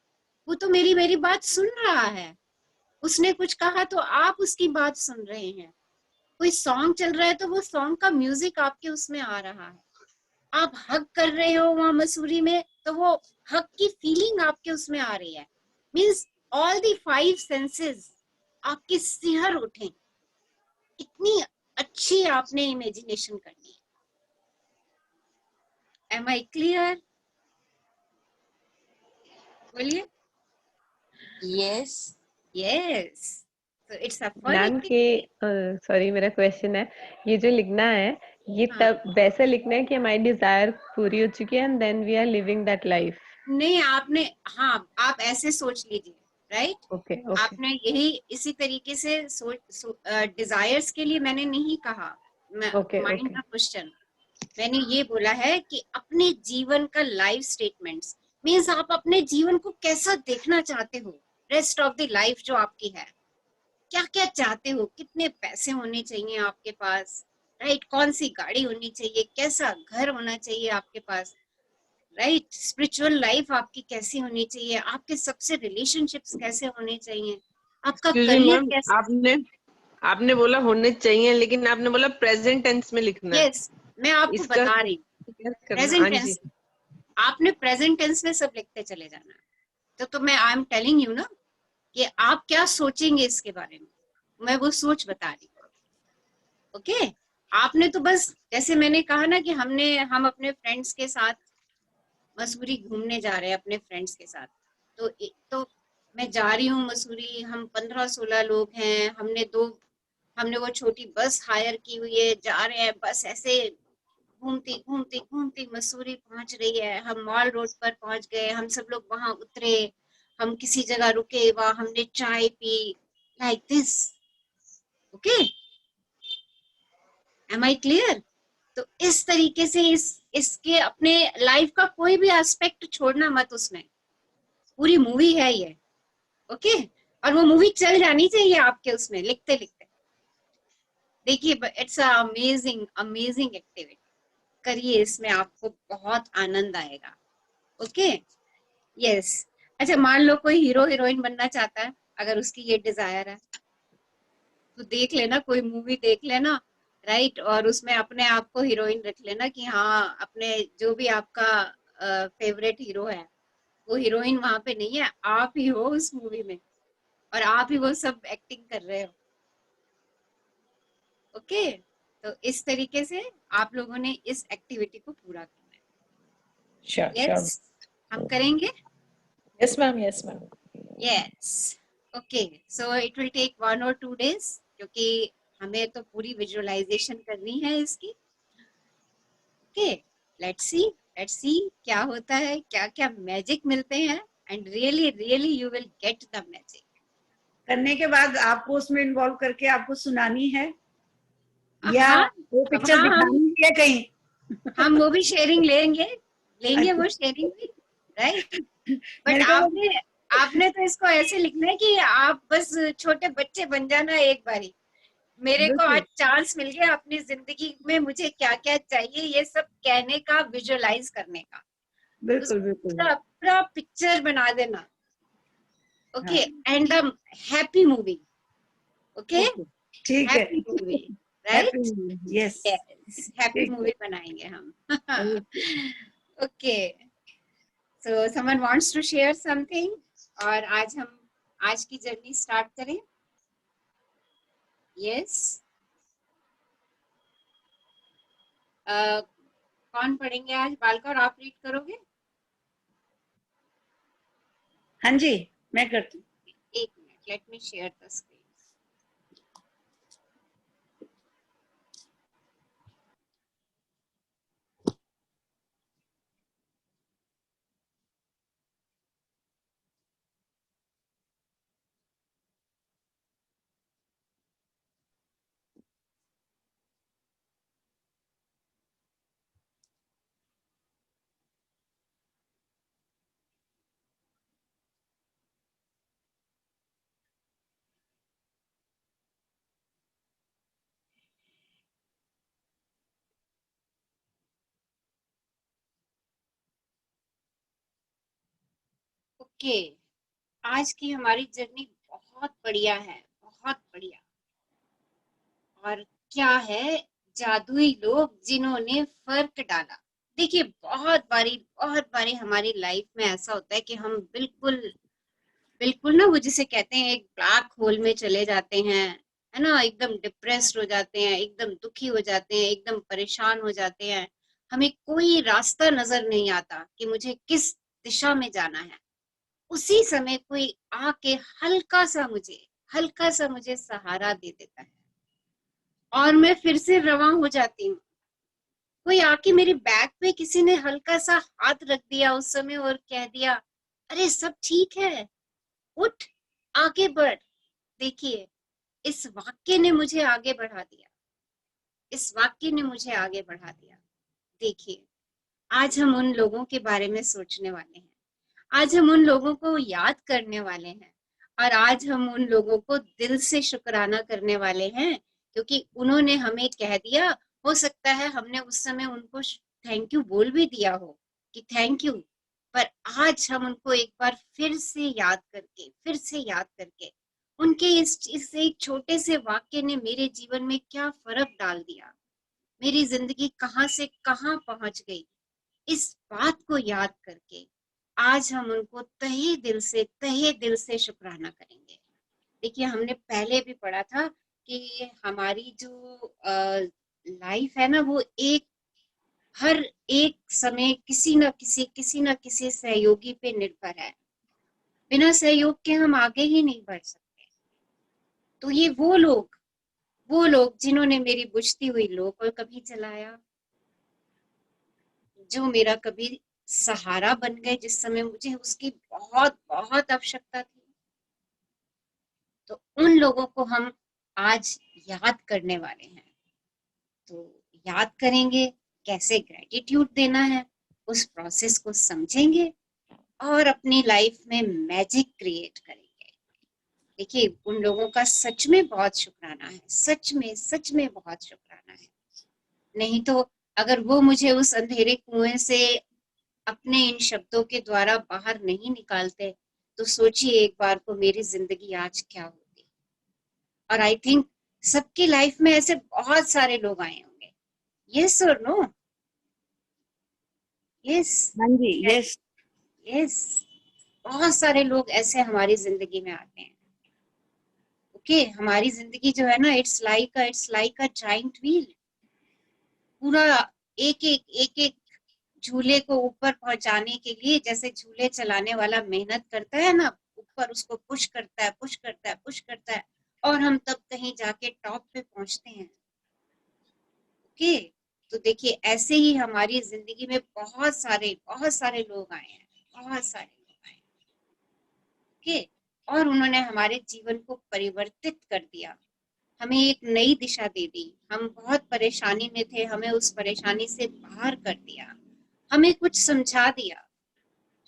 वो तो मेरी बात सुन रहा है। उसने कुछ कहा तो आप उसकी बात सुन रहे हैं। कोई सॉन्ग चल रहा है तो वो सॉन्ग का म्यूजिक आपके उसमें आ रहा है। आप हग कर रहे हो वहां मसूरी में, तो वो हग की फीलिंग आपके उसमें आ रही है। मीन्स ऑल दी 5 सेंसेस आपके सिहर उठे। इतनी अच्छी आपने इमेजिनेशन करनी है। Am I clear? बोलिए। यस। यस, तो इट्स अ फन मैम के एक्टिविटी। सॉरी, मेरा क्वेश्चन है, ये जो लिखना है ये हाँ, तब वैसा लिखना है कि हमारी डिजायर पूरी हो चुकी है and then we are living that life? नहीं आपने, हाँ आप ऐसे सोच लीजिए, राइट। ओके ओके आपने यही इसी तरीके से डिजायर्स के लिए मैंने नहीं कहा okay mind okay the question. मैंने ये बोला है कि अपने जीवन का लाइफ स्टेटमेंट्स, मीन्स आप अपने जीवन को कैसा देखना चाहते हो, रेस्ट ऑफ द लाइफ जो आपकी है। क्या क्या चाहते हो, कितने पैसे होने चाहिए आपके पास, राइट, कौन सी गाड़ी होनी चाहिए, कैसा घर होना चाहिए आपके पास, राइट, स्पिरिचुअल लाइफ आपकी कैसी होनी चाहिए, आपके सबसे रिलेशनशिप्स कैसे होने चाहिए, आपका एक्सक्यूज मी करियर मैम, कैसा। आपने बोला होने चाहिए, लेकिन आपने बोला प्रेजेंट टेंस में लिखना है। यस, मैं आपको इसका बता रही हूँ, क्लियर करना। प्रेजेंट हाँ जी। टेंस। आपने प्रेजेंट टेंस में सब लिखते चले जाना है। तो मैं आई एम टेलिंग यू ना कि आप क्या सोचेंगे इसके बारे में, मैं वो सोच बता रही हूँ, ओके। आपने तो बस, जैसे मैंने कहा ना कि हम अपने फ्रेंड्स के साथ मसूरी घूमने जा रहे हैं अपने फ्रेंड्स के साथ। तो मैं जा रही हूँ मसूरी, हम 15-16 लोग हैं, हमने वो छोटी बस हायर की हुई है, जा रहे हैं, बस ऐसे घूमती घूमती घूमती मसूरी पहुंच रही है। हम मॉल रोड पर पहुंच गए, हम सब लोग वहां उतरे, हम किसी जगह रुके, वहां हमने चाय पी, like this, okay. Am I clear? तो इस तरीके से इसके अपने लाइफ का कोई भी एस्पेक्ट छोड़ना मत उसमें। पूरी मूवी है ये, ओके। और वो मूवी चल जानी चाहिए आपके उसमें लिखते लिखते। देखिए, इट्स अमेजिंग अमेजिंग एक्टिविटी, करिए, इसमें आपको बहुत आनंद आएगा, ओके। यस। अच्छा, मान लो कोई हीरो हीरोइन बनना चाहता है, अगर उसकी ये डिजायर है, तो देख लेना, कोई मूवी देख लेना, राइट, और उसमें अपने आप को हीरोइन रख लेना कि हाँ, अपने जो भी आपका फेवरेट हीरो है, वो हीरोइन वहां पे नहीं है, आप ही हो उस मूवी में, और आप ही वो सब एक्टिंग कर रहे हो, ओके। तो इस तरीके से आप लोगों ने इस एक्टिविटी को पूरा करना Sure, है। sure. यस, हम करेंगे। Yes, ma'am. Yes, ma'am. Yes, okay. So it will take 1 or 2 days, क्योंकि हमें तो पूरी विजुअलाइजेशन करनी है इसकी, ओके। लेट्स सी क्या होता है, क्या क्या मैजिक मिलते हैं, and really really you will get the magic. करने के बाद आपको उसमें इन्वॉल्व करके आपको सुनानी है या हाँ, वो पिक्चर हाँ, दिखानी है कहीं? हम वो भी शेयरिंग लेंगे अच्छा, वो शेयरिंग भी, राइट। बट मेरे को वो आपने आपने तो इसको ऐसे लिखना है कि आप बस छोटे बच्चे बन जाना एक बारी। मेरे को आज बिल्कुल चांस मिल गया अपनी जिंदगी में मुझे क्या क्या चाहिए ये सब कहने का, विजुअलाइज करने का। बिल्कुल उसको बिल्कुल। पूरा पूरा पिक्चर बना देना, ओके। हाँ, and the happy movie, okay, okay, ठीक है। Happy movie, happy, right. Yes, yes, happy ठीक है। मूवी बनाएंगे हम। Okay. Okay, so someone wants to share something, और आज की जर्नी स्टार्ट करें। यस, कौन पढ़ेंगे आज? बालका, और आप रीड करोगे? हाँ जी, मैं करती हूँ। एक minute, let me share the screen. Okay, आज की हमारी जर्नी बहुत बढ़िया है, बहुत बढ़िया। और क्या है, जादुई लोग जिन्होंने फर्क डाला। देखिए, बहुत बारी हमारी लाइफ में ऐसा होता है कि हम बिल्कुल बिल्कुल ना, वो जिसे कहते हैं एक ब्लैक होल में चले जाते हैं, है ना, एकदम डिप्रेस्ड हो जाते हैं, एकदम दुखी हो जाते हैं, एकदम परेशान हो जाते हैं। हमें कोई रास्ता नजर नहीं आता कि मुझे किस दिशा में जाना है। उसी समय कोई आके हल्का सा मुझे सहारा दे देता है और मैं फिर से रवां हो जाती हूँ। कोई आके मेरी बैक पे किसी ने हल्का सा हाथ रख दिया उस समय और कह दिया, अरे सब ठीक है, उठ, आगे बढ़। देखिए, इस वाक्य ने मुझे आगे बढ़ा दिया, इस वाक्य ने मुझे आगे बढ़ा दिया। देखिए, आज हम उन लोगों के बारे में सोचने वाले हैं, आज हम उन लोगों को याद करने वाले हैं, और आज हम उन लोगों को दिल से शुक्राना करने वाले हैं, क्योंकि उन्होंने हमें कह दिया। हो सकता है हमने उस समय उनको थैंक यू बोल भी दिया हो कि थैंक यू, पर आज हम उनको एक बार फिर से याद करके उनके इस एक छोटे से वाक्य ने मेरे जीवन में क्या फर्क डाल दिया, मेरी जिंदगी कहाँ से कहाँ पहुंच गई, इस बात को याद करके आज हम उनको तहे दिल से शुक्राना करेंगे। देखिए, हमने पहले भी पढ़ा था कि हमारी जो लाइफ है ना, वो हर एक समय किसी न किसी सहयोगी पे निर्भर है। बिना सहयोग के हम आगे ही नहीं बढ़ सकते। तो ये वो लोग जिन्होंने मेरी बुझती हुई लो को कभी जलाया, जो मेरा कभी सहारा बन गए जिस समय मुझे उसकी बहुत बहुत आवश्यकता थी। तो उन लोगों को हम आज याद करने वाले हैं। तो याद करेंगे, कैसे ग्रेटिट्यूड देना है, उस प्रोसेस को समझेंगे और अपनी लाइफ में मैजिक क्रिएट करेंगे। देखिए, उन लोगों का सच में बहुत शुक्राना है, सच में बहुत शुक्राना है। नहीं तो अगर वो मुझे उस अंधेरे कुएं से अपने इन शब्दों के द्वारा बाहर नहीं निकालते, तो सोचिए एक बार को मेरी जिंदगी आज क्या होती। और आई थिंक सबकी लाइफ में ऐसे बहुत सारे लोग आए होंगे। यस और नो? यस, हाँ जी, यस। यस, बहुत सारे लोग ऐसे हमारी जिंदगी में आते हैं। ओके, हमारी जिंदगी जो है ना, it's like a giant wheel. पूरा एक एक झूले को ऊपर पहुंचाने के लिए, जैसे झूले चलाने वाला मेहनत करता है ना, ऊपर उसको पुश करता है, और हम तब कहीं जाके टॉप पे पहुंचते हैं। ओके, तो देखिए, ऐसे ही हमारी जिंदगी में बहुत सारे लोग आए हैं, बहुत सारे लोग आए। ओके, और उन्होंने हमारे जीवन को परिवर्तित कर दिया, हमें एक नई दिशा दे दी। हम बहुत परेशानी में थे, हमें उस परेशानी से बाहर कर दिया, हमें कुछ समझा दिया।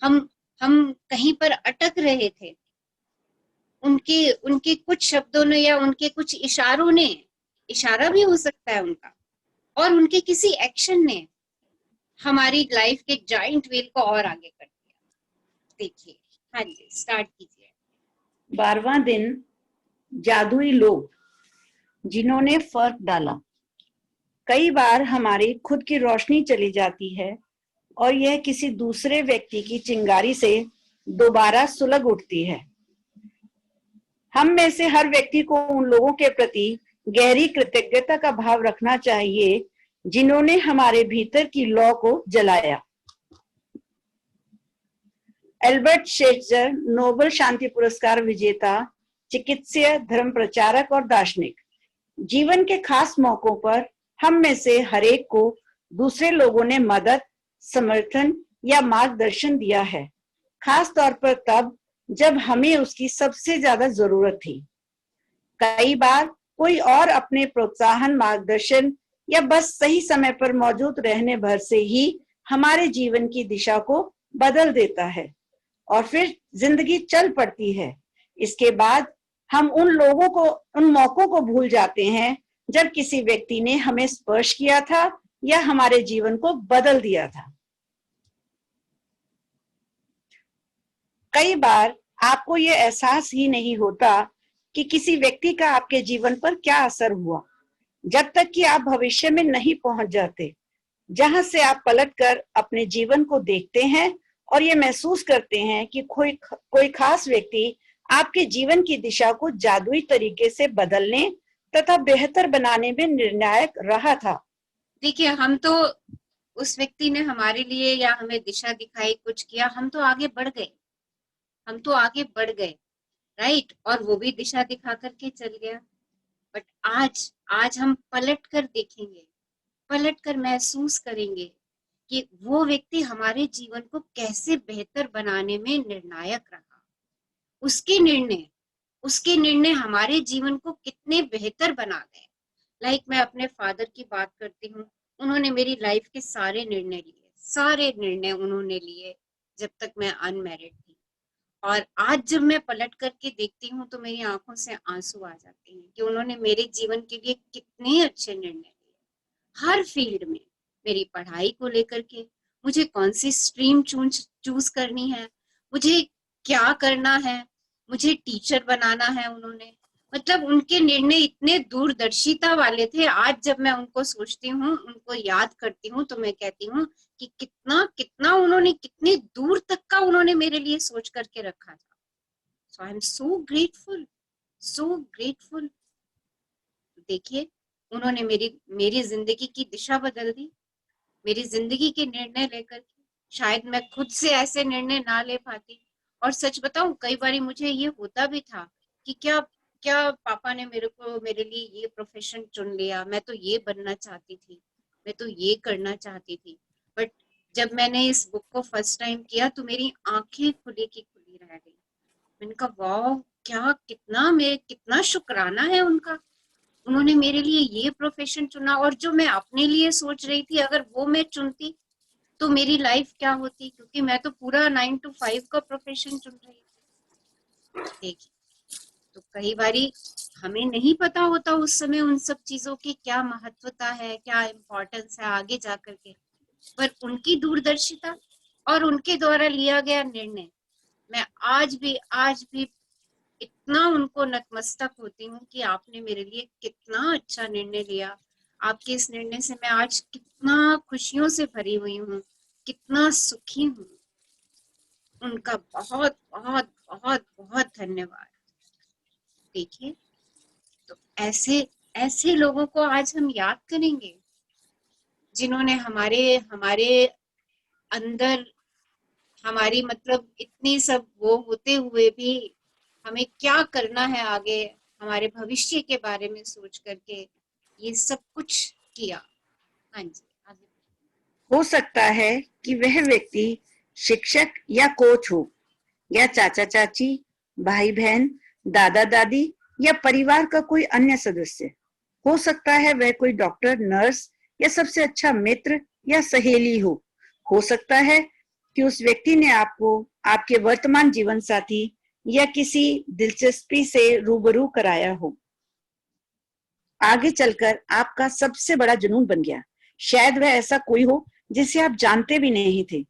हम कहीं पर अटक रहे थे, उनके कुछ शब्दों ने या उनके कुछ इशारों ने, इशारा भी हो सकता है उनका, और उनके किसी एक्शन ने हमारी लाइफ के जाइंट व्हील को और आगे कर दिया। देखिए, हाँ जी, स्टार्ट कीजिए। 12वां दिन, जादुई लोग जिन्होंने फर्क डाला। कई बार हमारी खुद की रोशनी चली जाती है और यह किसी दूसरे व्यक्ति की चिंगारी से दोबारा सुलग उठती है। हम में से हर व्यक्ति को उन लोगों के प्रति गहरी कृतज्ञता का भाव रखना चाहिए जिन्होंने हमारे भीतर की लौ को जलाया। एल्बर्ट शेट्जर, नोबेल शांति पुरस्कार विजेता, चिकित्सक, धर्म प्रचारक और दार्शनिक। जीवन के खास मौकों पर हम में से हरेक को दूसरे लोगों ने मदद, समर्थन या मार्गदर्शन दिया है, खास तौर पर तब जब हमें उसकी सबसे ज्यादा जरूरत थी। कई बार कोई और अपने प्रोत्साहन, मार्गदर्शन या बस सही समय पर मौजूद रहने भर से ही हमारे जीवन की दिशा को बदल देता है और फिर जिंदगी चल पड़ती है। इसके बाद हम उन मौकों को भूल जाते हैं जब किसी व्यक्ति ने हमें स्पर्श किया था या हमारे जीवन को बदल दिया था। कई बार आपको ये एहसास ही नहीं होता कि किसी व्यक्ति का आपके जीवन पर क्या असर हुआ, जब तक कि आप भविष्य में नहीं पहुंच जाते, जहां से आप पलटकर अपने जीवन को देखते हैं और ये महसूस करते हैं कि कोई खास व्यक्ति आपके जीवन की दिशा को जादुई तरीके से बदलने तथा बेहतर बनाने में निर्णायक रहा था। देखिए, हम तो उस व्यक्ति ने हमारे लिए या हमें दिशा दिखाई, कुछ किया, हम तो आगे बढ़ गए, राइट, और वो भी दिशा दिखा करके चल गया। बट आज हम पलट कर देखेंगे, पलट कर महसूस करेंगे कि वो व्यक्ति हमारे जीवन को कैसे बेहतर बनाने में निर्णायक रहा। उसके निर्णय हमारे जीवन को कितने बेहतर बना गए। लाइक मैं अपने फादर की बात करती हूँ, उन्होंने मेरी लाइफ के सारे निर्णय उन्होंने लिए जब तक मैं अनमैरिड थी। और आज जब मैं पलट करके देखती हूँ तो मेरी आंखों से आंसू आ जाते हैं कि उन्होंने मेरे जीवन के लिए कितने अच्छे निर्णय लिए। हर फील्ड में, मेरी पढ़ाई को लेकर के, मुझे कौन सी स्ट्रीम चूज करनी है, मुझे क्या करना है, मुझे टीचर बनाना है, उन्होंने, मतलब उनके निर्णय इतने दूरदर्शिता वाले थे। आज जब मैं उनको सोचती हूँ, उनको याद करती हूँ, तो मैं कहती हूँ कि कितना उन्होंने, कितने दूर तक का उन्होंने मेरे लिए सोच करके रखा था। सो आई एम सो ग्रेटफुल। देखिए, उन्होंने मेरी जिंदगी की दिशा बदल दी, मेरी जिंदगी के निर्णय लेकर के। शायद मैं खुद से ऐसे निर्णय ना ले पाती। और सच बताऊं, कई बार मुझे ये होता भी था कि क्या पापा ने मेरे लिए ये प्रोफेशन चुन लिया, मैं तो ये बनना चाहती थी, मैं तो ये करना चाहती थी। बट जब मैंने इस बुक को फर्स्ट टाइम किया तो मेरी आंखें खुली की खुली रह गई। मैंने कहा वाह, कितना शुक्राना है उनका, उन्होंने मेरे लिए ये प्रोफेशन चुना। और जो मैं अपने लिए सोच रही थी, अगर वो मैं चुनती तो मेरी लाइफ क्या होती, क्योंकि मैं तो पूरा 9 to 5 का प्रोफेशन चुन रही थी। देखिए, तो कई बारी हमें नहीं पता होता उस समय उन सब चीजों की क्या महत्वता है, क्या इम्पोर्टेंस है आगे जाकर के। पर उनकी दूरदर्शिता और उनके द्वारा लिया गया निर्णय, मैं आज भी इतना उनको नतमस्तक होती हूँ कि आपने मेरे लिए कितना अच्छा निर्णय लिया। आपके इस निर्णय से मैं आज कितना खुशियों से भरी हुई हूँ, कितना सुखी हूँ। उनका बहुत बहुत बहुत बहुत धन्यवाद। देखिए, तो ऐसे लोगों को आज हम याद करेंगे, जिन्होंने हमारे अंदर, हमारी मतलब इतनी सब वो होते हुए भी हमें क्या करना है आगे, हमारे भविष्य के बारे में सोच करके ये सब कुछ किया। हाँ जी, आगे। हो सकता है कि वह व्यक्ति शिक्षक या कोच हो, या चाचा चाची, भाई बहन, दादा दादी या परिवार का कोई अन्य सदस्य। हो सकता है वह कोई डॉक्टर, नर्स या सबसे अच्छा मित्र या सहेली हो सकता है कि उस व्यक्ति ने आपको आपके वर्तमान जीवन साथी या किसी दिलचस्पी से रूबरू कराया हो। आगे चलकर आपका सबसे बड़ा जुनून बन गया। शायद वह ऐसा कोई हो जिसे आप जानते भी नहीं थे,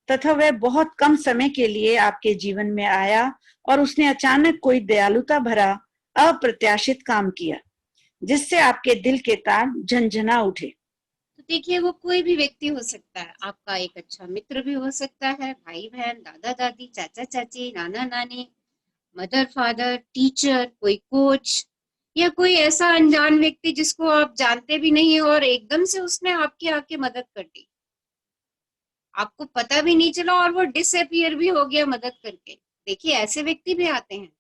तथा वह बहुत कम समय के लिए आपके जीवन में आया और उसने अचानक कोई दयालुता भरा अप्रत्याशित काम किया, जिससे आपके दिल के तार झंझना उठे। तो देखिए, वो कोई भी व्यक्ति हो सकता है, आपका एक अच्छा मित्र भी हो सकता है, भाई बहन, दादा दादी, चाचा चाची, नाना नानी, मदर फादर, टीचर, कोई कोच, या कोई ऐसा अनजान व्यक्ति जिसको आप जानते भी नहीं और एकदम से उसने आपकी आके मदद कर दी। आपको पता भी नहीं चला और वो डिसअपियर भी हो गया मदद करके। देखिए ऐसे व्यक्ति भी आते हैं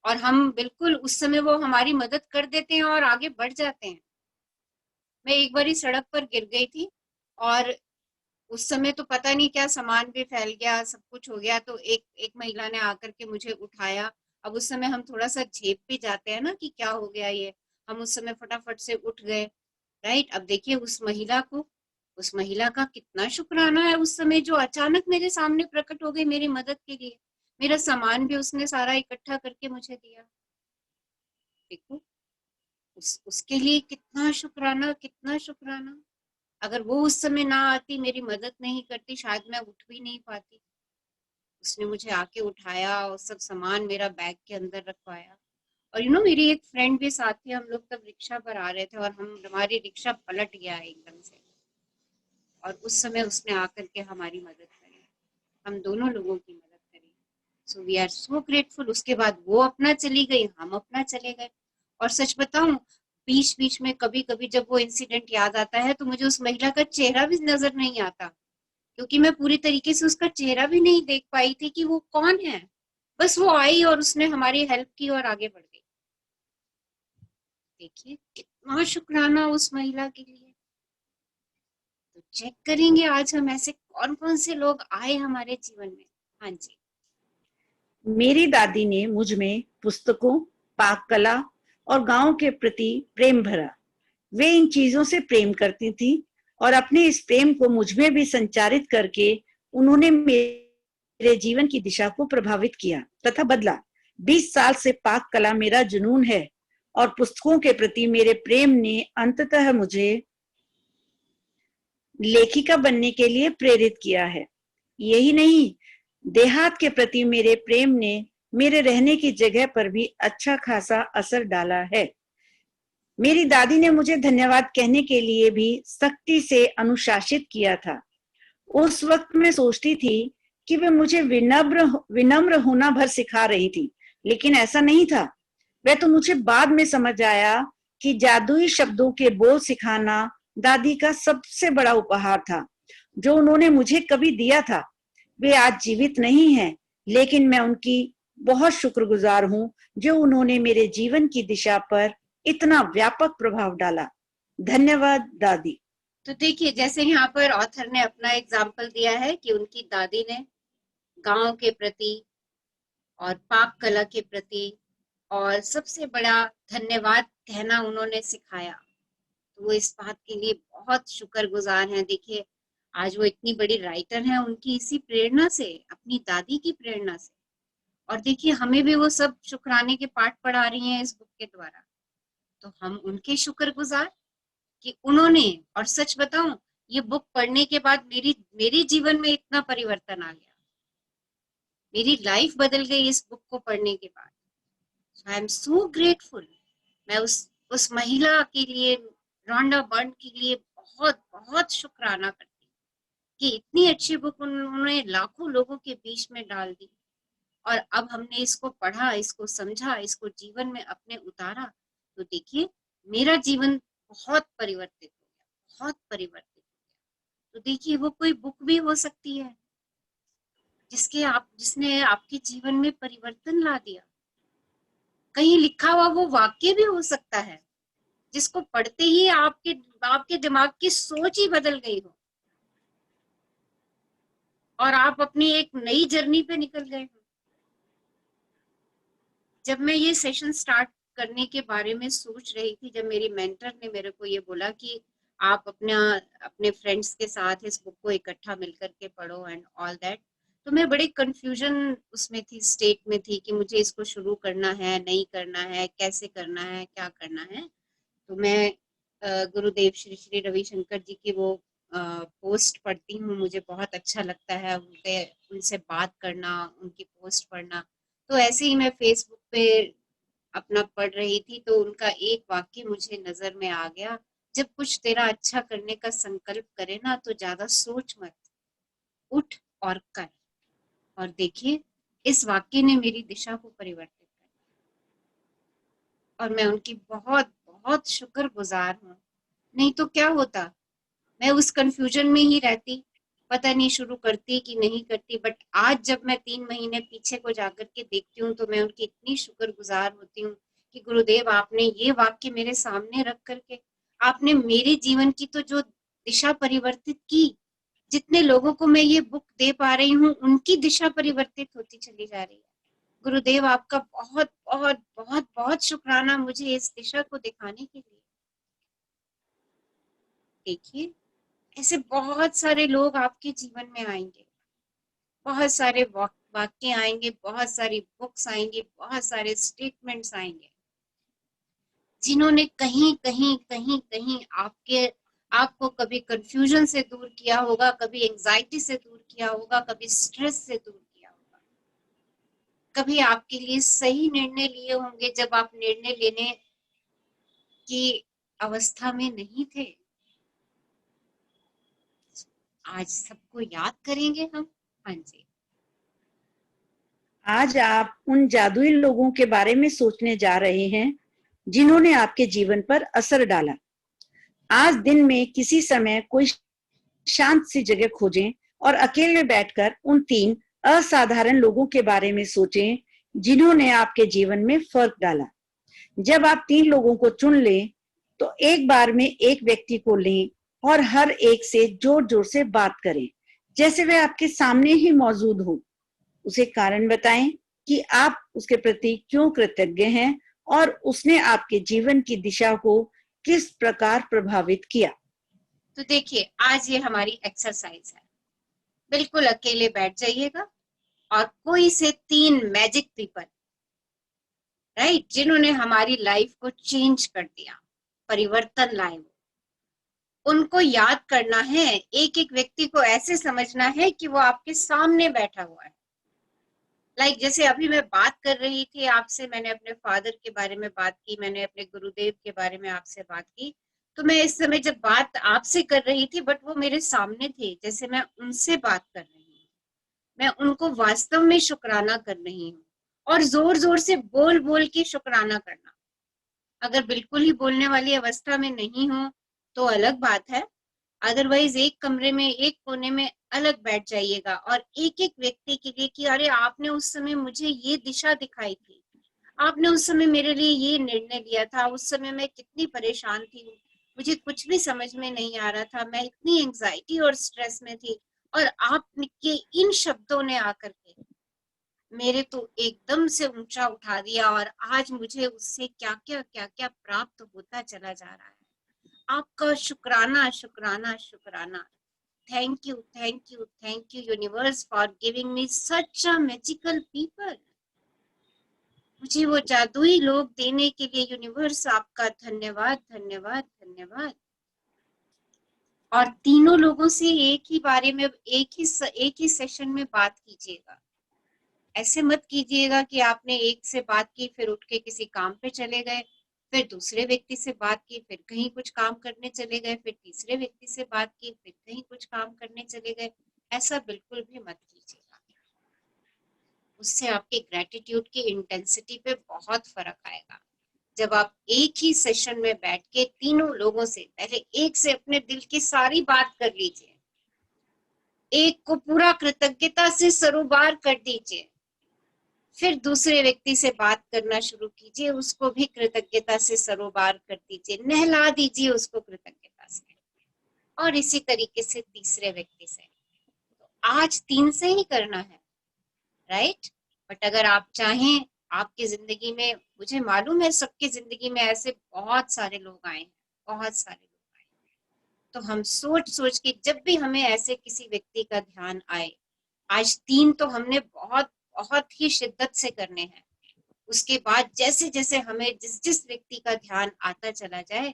और हम बिल्कुल उस समय वो हमारी मदद कर देते हैं और आगे बढ़ जाते हैं। मैं एक बारी सड़क पर गिर गई थी और उस समय तो पता नहीं क्या सामान भी फैल गया, सब कुछ हो गया, तो एक महिला ने आकर के मुझे उठाया। अब उस समय हम थोड़ा सा झेप भी जाते हैं ना कि क्या हो गया ये, हम उस समय फटाफट से उठ गए, राइट। अब देखिए उस महिला का कितना शुक्राना है उस समय, जो अचानक मेरे सामने प्रकट हो गई मेरी मदद के लिए। मेरा सामान भी उसने सारा इकट्ठा करके मुझे दिया। देखो उसके लिए कितना शुक्राना, कितना शुक्राना। अगर वो उस समय ना आती, मेरी मदद नहीं करती, शायद मैं उठ भी नहीं पाती। उसने मुझे आके उठाया और सब सामान मेरा बैग के अंदर रखवाया। और मेरी एक फ्रेंड भी साथ थी, हम लोग तब रिक्शा पर आ रहे थे और हमारी रिक्शा पलट गया एकदम से, और उस समय उसने आकर के हमारी मदद करी, हम दोनों लोगों की मदद करी। So we are so grateful. उसके बाद वो अपना चली गई, हम अपना चले गए। और सच बताऊं, बीच बीच में कभी कभी जब वो इंसिडेंट याद आता है तो मुझे उस महिला का चेहरा भी नजर नहीं आता, क्योंकि मैं पूरी तरीके से उसका चेहरा भी नहीं देख पाई थी कि वो कौन है। बस वो आई और उसने हमारी हेल्प की और आगे बढ़ गई। देखिए कितना शुक्राना उस महिला के लिए। तो चेक करेंगे आज हम ऐसे कौन कौन से लोग आए हमारे जीवन में। हाँ जी। मेरी दादी ने मुझ में पुस्तकों, पाक कला और गांव के प्रति प्रेम भरा। वे इन चीजों से प्रेम करती थी और अपने इस प्रेम को मुझ में भी संचारित करके उन्होंने मेरे जीवन की दिशा को प्रभावित किया तथा बदला। 20 साल से पाक कला मेरा जुनून है और पुस्तकों के प्रति मेरे प्रेम ने अंततः मुझे लेखिका बनने के लिए प्रेरित किया है। यही नहीं, देहात के प्रति मेरे प्रेम ने मेरे रहने की जगह पर भी अच्छा खासा असर डाला है। मेरी दादी ने मुझे धन्यवाद कहने के लिए भी सख्ती से अनुशासित किया था। उस वक्त मैं सोचती थी कि वे मुझे विनम्र होना भर सिखा रही थी, लेकिन ऐसा नहीं था। वह तो मुझे बाद में समझ आया कि जादुई शब्दों के बोल सिखाना दादी का सबसे बड़ा उपहार था जो उन्होंने मुझे कभी दिया था। वे आज जीवित नहीं हैं, लेकिन मैं उनकी बहुत शुक्रगुजार हूँ जो उन्होंने मेरे जीवन की दिशा पर इतना व्यापक प्रभाव डाला। धन्यवाद दादी। तो देखिए जैसे यहाँ पर ऑथर ने अपना एग्जाम्पल दिया है कि उनकी दादी ने गांव के प्रति और पाक कला के प्रति और सबसे बड़ा धन्यवाद कहना उन्होंने सिखाया। तो वो इस बात के लिए बहुत शुक्रगुजार हैं। देखिए आज वो इतनी बड़ी राइटर हैं उनकी इसी प्रेरणा से, अपनी दादी की प्रेरणा से। और देखिए हमें भी वो सब शुक्राने के पाठ पढ़ा रही हैं इस बुक के द्वारा। तो हम उनके शुक्रगुजार कि उन्होंने, और सच बताऊं ये बुक पढ़ने के बाद मेरी जीवन में इतना परिवर्तन आ गया, मेरी लाइफ बदल गई इस बुक को पढ़ने के बाद। सो आई एम सो ग्रेटफुल। मैं उस महिला के लिए, रॉन्डा बर्न के लिए बहुत बहुत शुक्राना करती हूँ कि इतनी अच्छी बुक उन्होंने लाखों लोगों के बीच में डाल दी। और अब हमने इसको पढ़ा, इसको समझा, इसको जीवन में अपने उतारा, तो देखिए मेरा जीवन बहुत परिवर्तित हो गया, बहुत परिवर्तित हो गया। तो देखिए वो कोई बुक भी हो सकती है जिसने आपके जीवन में परिवर्तन ला दिया। कहीं लिखा हुआ वो वाक्य भी हो सकता है जिसको पढ़ते ही आपके दिमाग की सोच ही बदल गई हो और आप अपनी एक नई जर्नी पे निकल गए हो। जब मैं ये सेशन स्टार्ट करने के बारे में सोच रही थी, जब मेरी मेंटर ने मेरे को ये बोला कि आप अपने फ्रेंड्स के साथ इस बुक को इकट्ठा मिलकर के पढ़ो एंड ऑल दैट, तो मैं बड़ी कंफ्यूजन उसमें थी, स्टेट में थी कि मुझे इसको शुरू करना है, नहीं करना है, कैसे करना है, क्या करना है। तो मैं गुरुदेव श्री श्री रविशंकर जी की वो पोस्ट पढ़ती हूँ, मुझे बहुत अच्छा लगता है उनसे बात करना, उनकी पोस्ट पढ़ना। तो ऐसे ही मैं फेसबुक पे अपना पढ़ रही थी तो उनका एक वाक्य मुझे नजर में आ गया, जब कुछ तेरा अच्छा करने का संकल्प करे ना तो ज्यादा सोच मत, उठ और कर। और देखिए इस वाक्य ने मेरी दिशा को परिवर्तित कर, और मैं उनकी बहुत बहुत शुक्रगुजार हूँ। नहीं तो क्या होता, मैं उस कंफ्यूजन में ही रहती पता नहीं शुरू करती कि नहीं करती, बट आज जब मैं 3 महीने पीछे को जाकर के देखती हूँ तो मैं उनकी इतनी शुक्रगुजार होती हूँ कि गुरुदेव आपने ये वाक्य मेरे सामने रख करके आपने मेरे जीवन की तो जो दिशा परिवर्तित की, जितने लोगों को मैं ये बुक दे पा रही हूँ उनकी दिशा परिवर्तित होती चली जा रही है। गुरुदेव आपका बहुत बहुत बहुत बहुत शुक्राना मुझे इस दिशा को दिखाने के लिए। देखिए ऐसे बहुत सारे लोग आपके जीवन में आएंगे, बहुत सारे वाक्य आएंगे, बहुत सारी बुक्स आएंगी, बहुत सारे स्टेटमेंट्स आएंगे, जिन्होंने कहीं कहीं कहीं कहीं आपको कभी कंफ्यूजन से दूर किया होगा, कभी एंजाइटी से दूर किया होगा, कभी स्ट्रेस से दूर किया होगा, कभी आपके लिए सही निर्णय लिए होंगे जब आप निर्णय लेने की अवस्था में नहीं थे। आज सबको याद करेंगे हम। हाँ जी, आज आप उन जादुई लोगों के बारे में सोचने जा रहे हैं जिन्होंने आपके जीवन पर असर डाला। आज दिन में किसी समय कोई शांत सी जगह खोजें और अकेले बैठकर उन 3 असाधारण लोगों के बारे में सोचें जिन्होंने आपके जीवन में फर्क डाला। जब आप 3 लोगों को चुन लें तो एक बार में एक व्यक्ति को लें और हर एक से जोर जोर से बात करें जैसे वे आपके सामने ही मौजूद हो। उसे कारण बताएं कि आप उसके प्रति क्यों कृतज्ञ हैं और उसने आपके जीवन की दिशा को किस प्रकार प्रभावित किया। तो देखिए आज ये हमारी एक्सरसाइज है। बिल्कुल अकेले बैठ जाइएगा और कोई से 3 मैजिक पीपल, राइट, जिन्होंने हमारी लाइफ को चेंज कर दिया, परिवर्तन लाए, उनको याद करना है। एक एक व्यक्ति को ऐसे समझना है कि वो आपके सामने बैठा हुआ है। लाइक जैसे अभी मैं बात कर रही थी आपसे, मैंने अपने फादर के बारे में बात की, मैंने अपने गुरुदेव के बारे में आपसे बात की, तो मैं इस समय जब बात आपसे कर रही थी बट वो मेरे सामने थे, जैसे मैं उनसे बात कर रही हूँ, मैं उनको वास्तव में शुक्राना कर रही हूँ। और जोर जोर से बोल बोल के शुक्राना करना। अगर बिल्कुल ही बोलने वाली अवस्था में नहीं हो तो अलग बात है, अदरवाइज एक कमरे में एक कोने में अलग बैठ जाइएगा और एक एक व्यक्ति के लिए कि अरे आपने उस समय मुझे ये दिशा दिखाई थी, आपने उस समय मेरे लिए ये निर्णय लिया था, उस समय मैं कितनी परेशान थी, मुझे कुछ भी समझ में नहीं आ रहा था, मैं इतनी एंजाइटी और स्ट्रेस में थी और आपके इन शब्दों ने आकर के मेरे तो एकदम से ऊंचा उठा दिया और आज मुझे उससे क्या क्या प्राप्त होता चला जा रहा है। आपका शुक्राना शुक्राना शुक्राना। Thank you thank you thank you universe for giving me such a magical people. मुझे वो जादुई लोग देने के लिए यूनिवर्स आपका धन्यवाद धन्यवाद धन्यवाद। और तीनों लोगों से एक ही बारे में एक ही सेशन में बात कीजिएगा। ऐसे मत कीजिएगा कि आपने एक से बात की फिर उठ के किसी काम पे चले गए, फिर दूसरे व्यक्ति से बात की, फिर कहीं कुछ काम करने चले गए, फिर तीसरे व्यक्ति से बात की, फिर कहीं कुछ काम करने चले गए। ऐसा बिल्कुल भी मत कीजिएगा। उससे आपके ग्रेटिट्यूड की इंटेंसिटी पे बहुत फर्क आएगा। जब आप एक ही सेशन में बैठ के तीनों लोगों से पहले एक से अपने दिल की सारी बात कर लीजिए, एक को पूरा कृतज्ञता से सरोबार कर दीजिए, फिर दूसरे व्यक्ति से बात करना शुरू कीजिए, उसको भी कृतज्ञता से सरोबार कर दीजिए, नहला दीजिए उसको कृतज्ञता से, और इसी तरीके से तीसरे व्यक्ति से। तो आज 3 से ही करना है, राइट? बट अगर आप चाहें आपकी जिंदगी में, मुझे मालूम है सबकी जिंदगी में ऐसे बहुत सारे लोग आए हैं, बहुत सारे लोग आए, तो हम सोच सोच के जब भी हमें ऐसे किसी व्यक्ति का ध्यान आए, आज 3 तो हमने बहुत बहुत ही शिद्दत से करने हैं। उसके बाद जैसे जैसे हमें जिस जिस व्यक्ति का ध्यान आता चला जाए,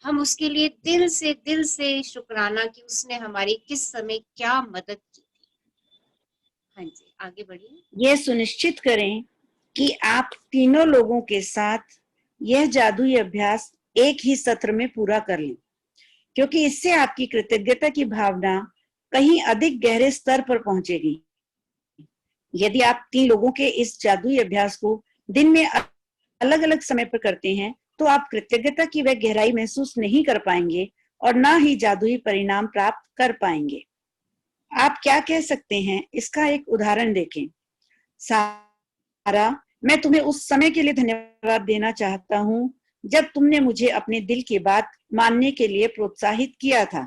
हम उसके लिए दिल से शुक्राना कि उसने हमारी किस समय क्या मदद की थी। हाँ जी, आगे बढ़िए। यह सुनिश्चित करें कि आप तीनों लोगों के साथ यह जादुई अभ्यास एक ही सत्र में पूरा कर लें, क्योंकि इससे आपकी कृतज्ञता की भावना कहीं अधिक गहरे स्तर पर पहुंचेगी। यदि आप 3 लोगों के इस जादुई अभ्यास को दिन में अलग अलग समय पर करते हैं तो आप कृतज्ञता की वह गहराई महसूस नहीं कर पाएंगे और ना ही जादुई परिणाम प्राप्त कर पाएंगे। आप क्या कह सकते हैं, इसका एक उदाहरण देखें। सारा, मैं तुम्हें उस समय के लिए धन्यवाद देना चाहता हूँ जब तुमने मुझे अपने दिल की बात मानने के लिए प्रोत्साहित किया था।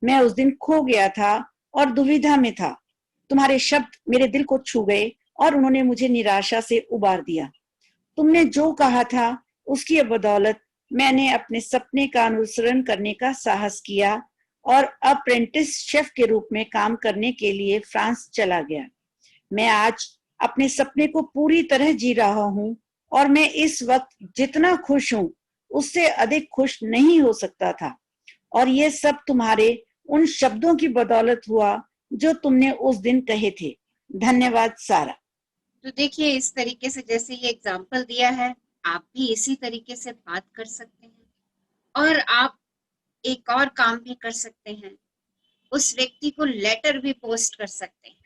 मैं उस दिन खो गया था और दुविधा में था। तुम्हारे शब्द मेरे दिल को छू गए और उन्होंने मुझे निराशा से उबार दिया। तुमने जो कहा था उसकी बदौलत मैंने अपने सपने का अनुसरण करने का साहस किया और अप्रेंटिस शेफ के रूप में काम करने के लिए फ्रांस चला गया। मैं आज अपने सपने को पूरी तरह जी रहा हूँ और मैं इस वक्त जितना खुश हूँ उससे अधिक खुश नहीं हो सकता था। और ये सब तुम्हारे उन शब्दों की बदौलत हुआ जो तुमने उस दिन कहे थे। धन्यवाद सारा। तो देखिए, इस तरीके से जैसे ये एग्जाम्पल दिया है, आप भी इसी तरीके से बात कर सकते हैं। और आप एक और काम भी कर सकते हैं, उस व्यक्ति को लेटर भी पोस्ट कर सकते हैं।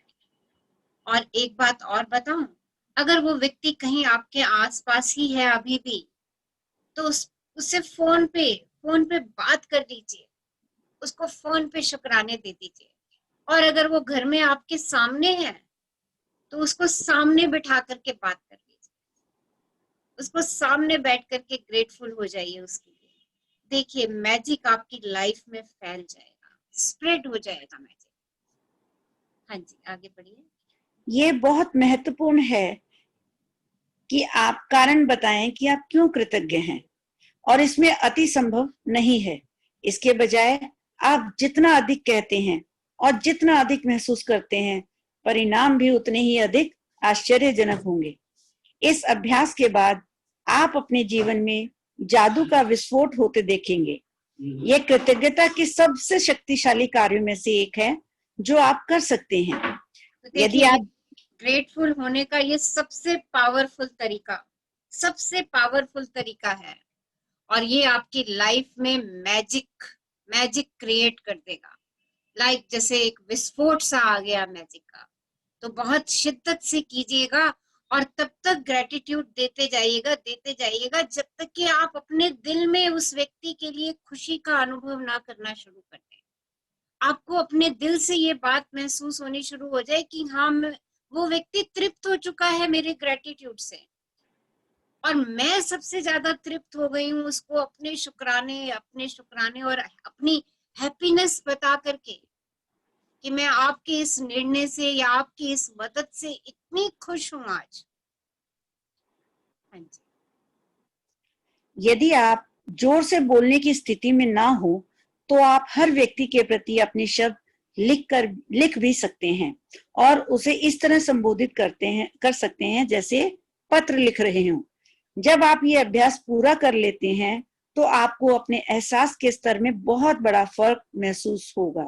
और एक बात और बताऊं, अगर वो व्यक्ति कहीं आपके आसपास ही है अभी भी, तो उससे फोन पे बात कर लीजिए, उसको फोन पे शुक्राने दे दीजिए। और अगर वो घर में आपके सामने है तो उसको सामने बिठा करके बात कर लीजिए, उसको सामने बैठ करके ग्रेटफुल हो जाइए उसके लिए। देखिए, मैजिक आपकी लाइफ में फैल जाएगा, स्प्रेड हो जाएगा मैजिक। हाँ जी, आगे बढ़िए। ये बहुत महत्वपूर्ण है कि आप कारण बताएं कि आप क्यों कृतज्ञ हैं, और इसमें अति संभव नहीं है। इसके बजाय आप जितना अधिक कहते हैं और जितना अधिक महसूस करते हैं, परिणाम भी उतने ही अधिक आश्चर्यजनक होंगे। इस अभ्यास के बाद आप अपने जीवन में जादू का विस्फोट होते देखेंगे। यह कृतज्ञता के सबसे शक्तिशाली कार्यों में से एक है जो आप कर सकते हैं। तो यदि देखिए, आप ग्रेटफुल होने का ये सबसे पावरफुल तरीका है। और ये आपकी लाइफ में मैजिक क्रिएट कर देगा। लाइक जैसे एक विस्फोट सा आ गया मैजिक का। तो बहुत शिद्दत से कीजिएगा और तब तक ग्रेटिट्यूड देते जाइएगा जब तक कि आप अपने दिल में उस व्यक्ति के लिए खुशी का अनुभव ना करना शुरू कर दें। आपको अपने दिल से ये बात महसूस होनी शुरू हो जाए कि हाँ, वो व्यक्ति तृप्त हो चुका है मेरे ग्रेटिट्यूड से, और मैं सबसे ज्यादा तृप्त हो गई हूँ उसको अपने शुक्राने और अपनी हैप्पीनेस बता करके कि मैं आपके इस निर्णय से या आपकी इस मदद से इतनी खुश हूँ आज। हाँ जी। यदि आप जोर से बोलने की स्थिति में ना हो तो आप हर व्यक्ति के प्रति अपने शब्द लिख भी सकते हैं और उसे इस तरह संबोधित कर सकते हैं जैसे पत्र लिख रहे हों। जब आप ये अभ्यास पूरा कर लेते हैं तो आपको अपने एहसास के स्तर में बहुत बड़ा फर्क महसूस होगा।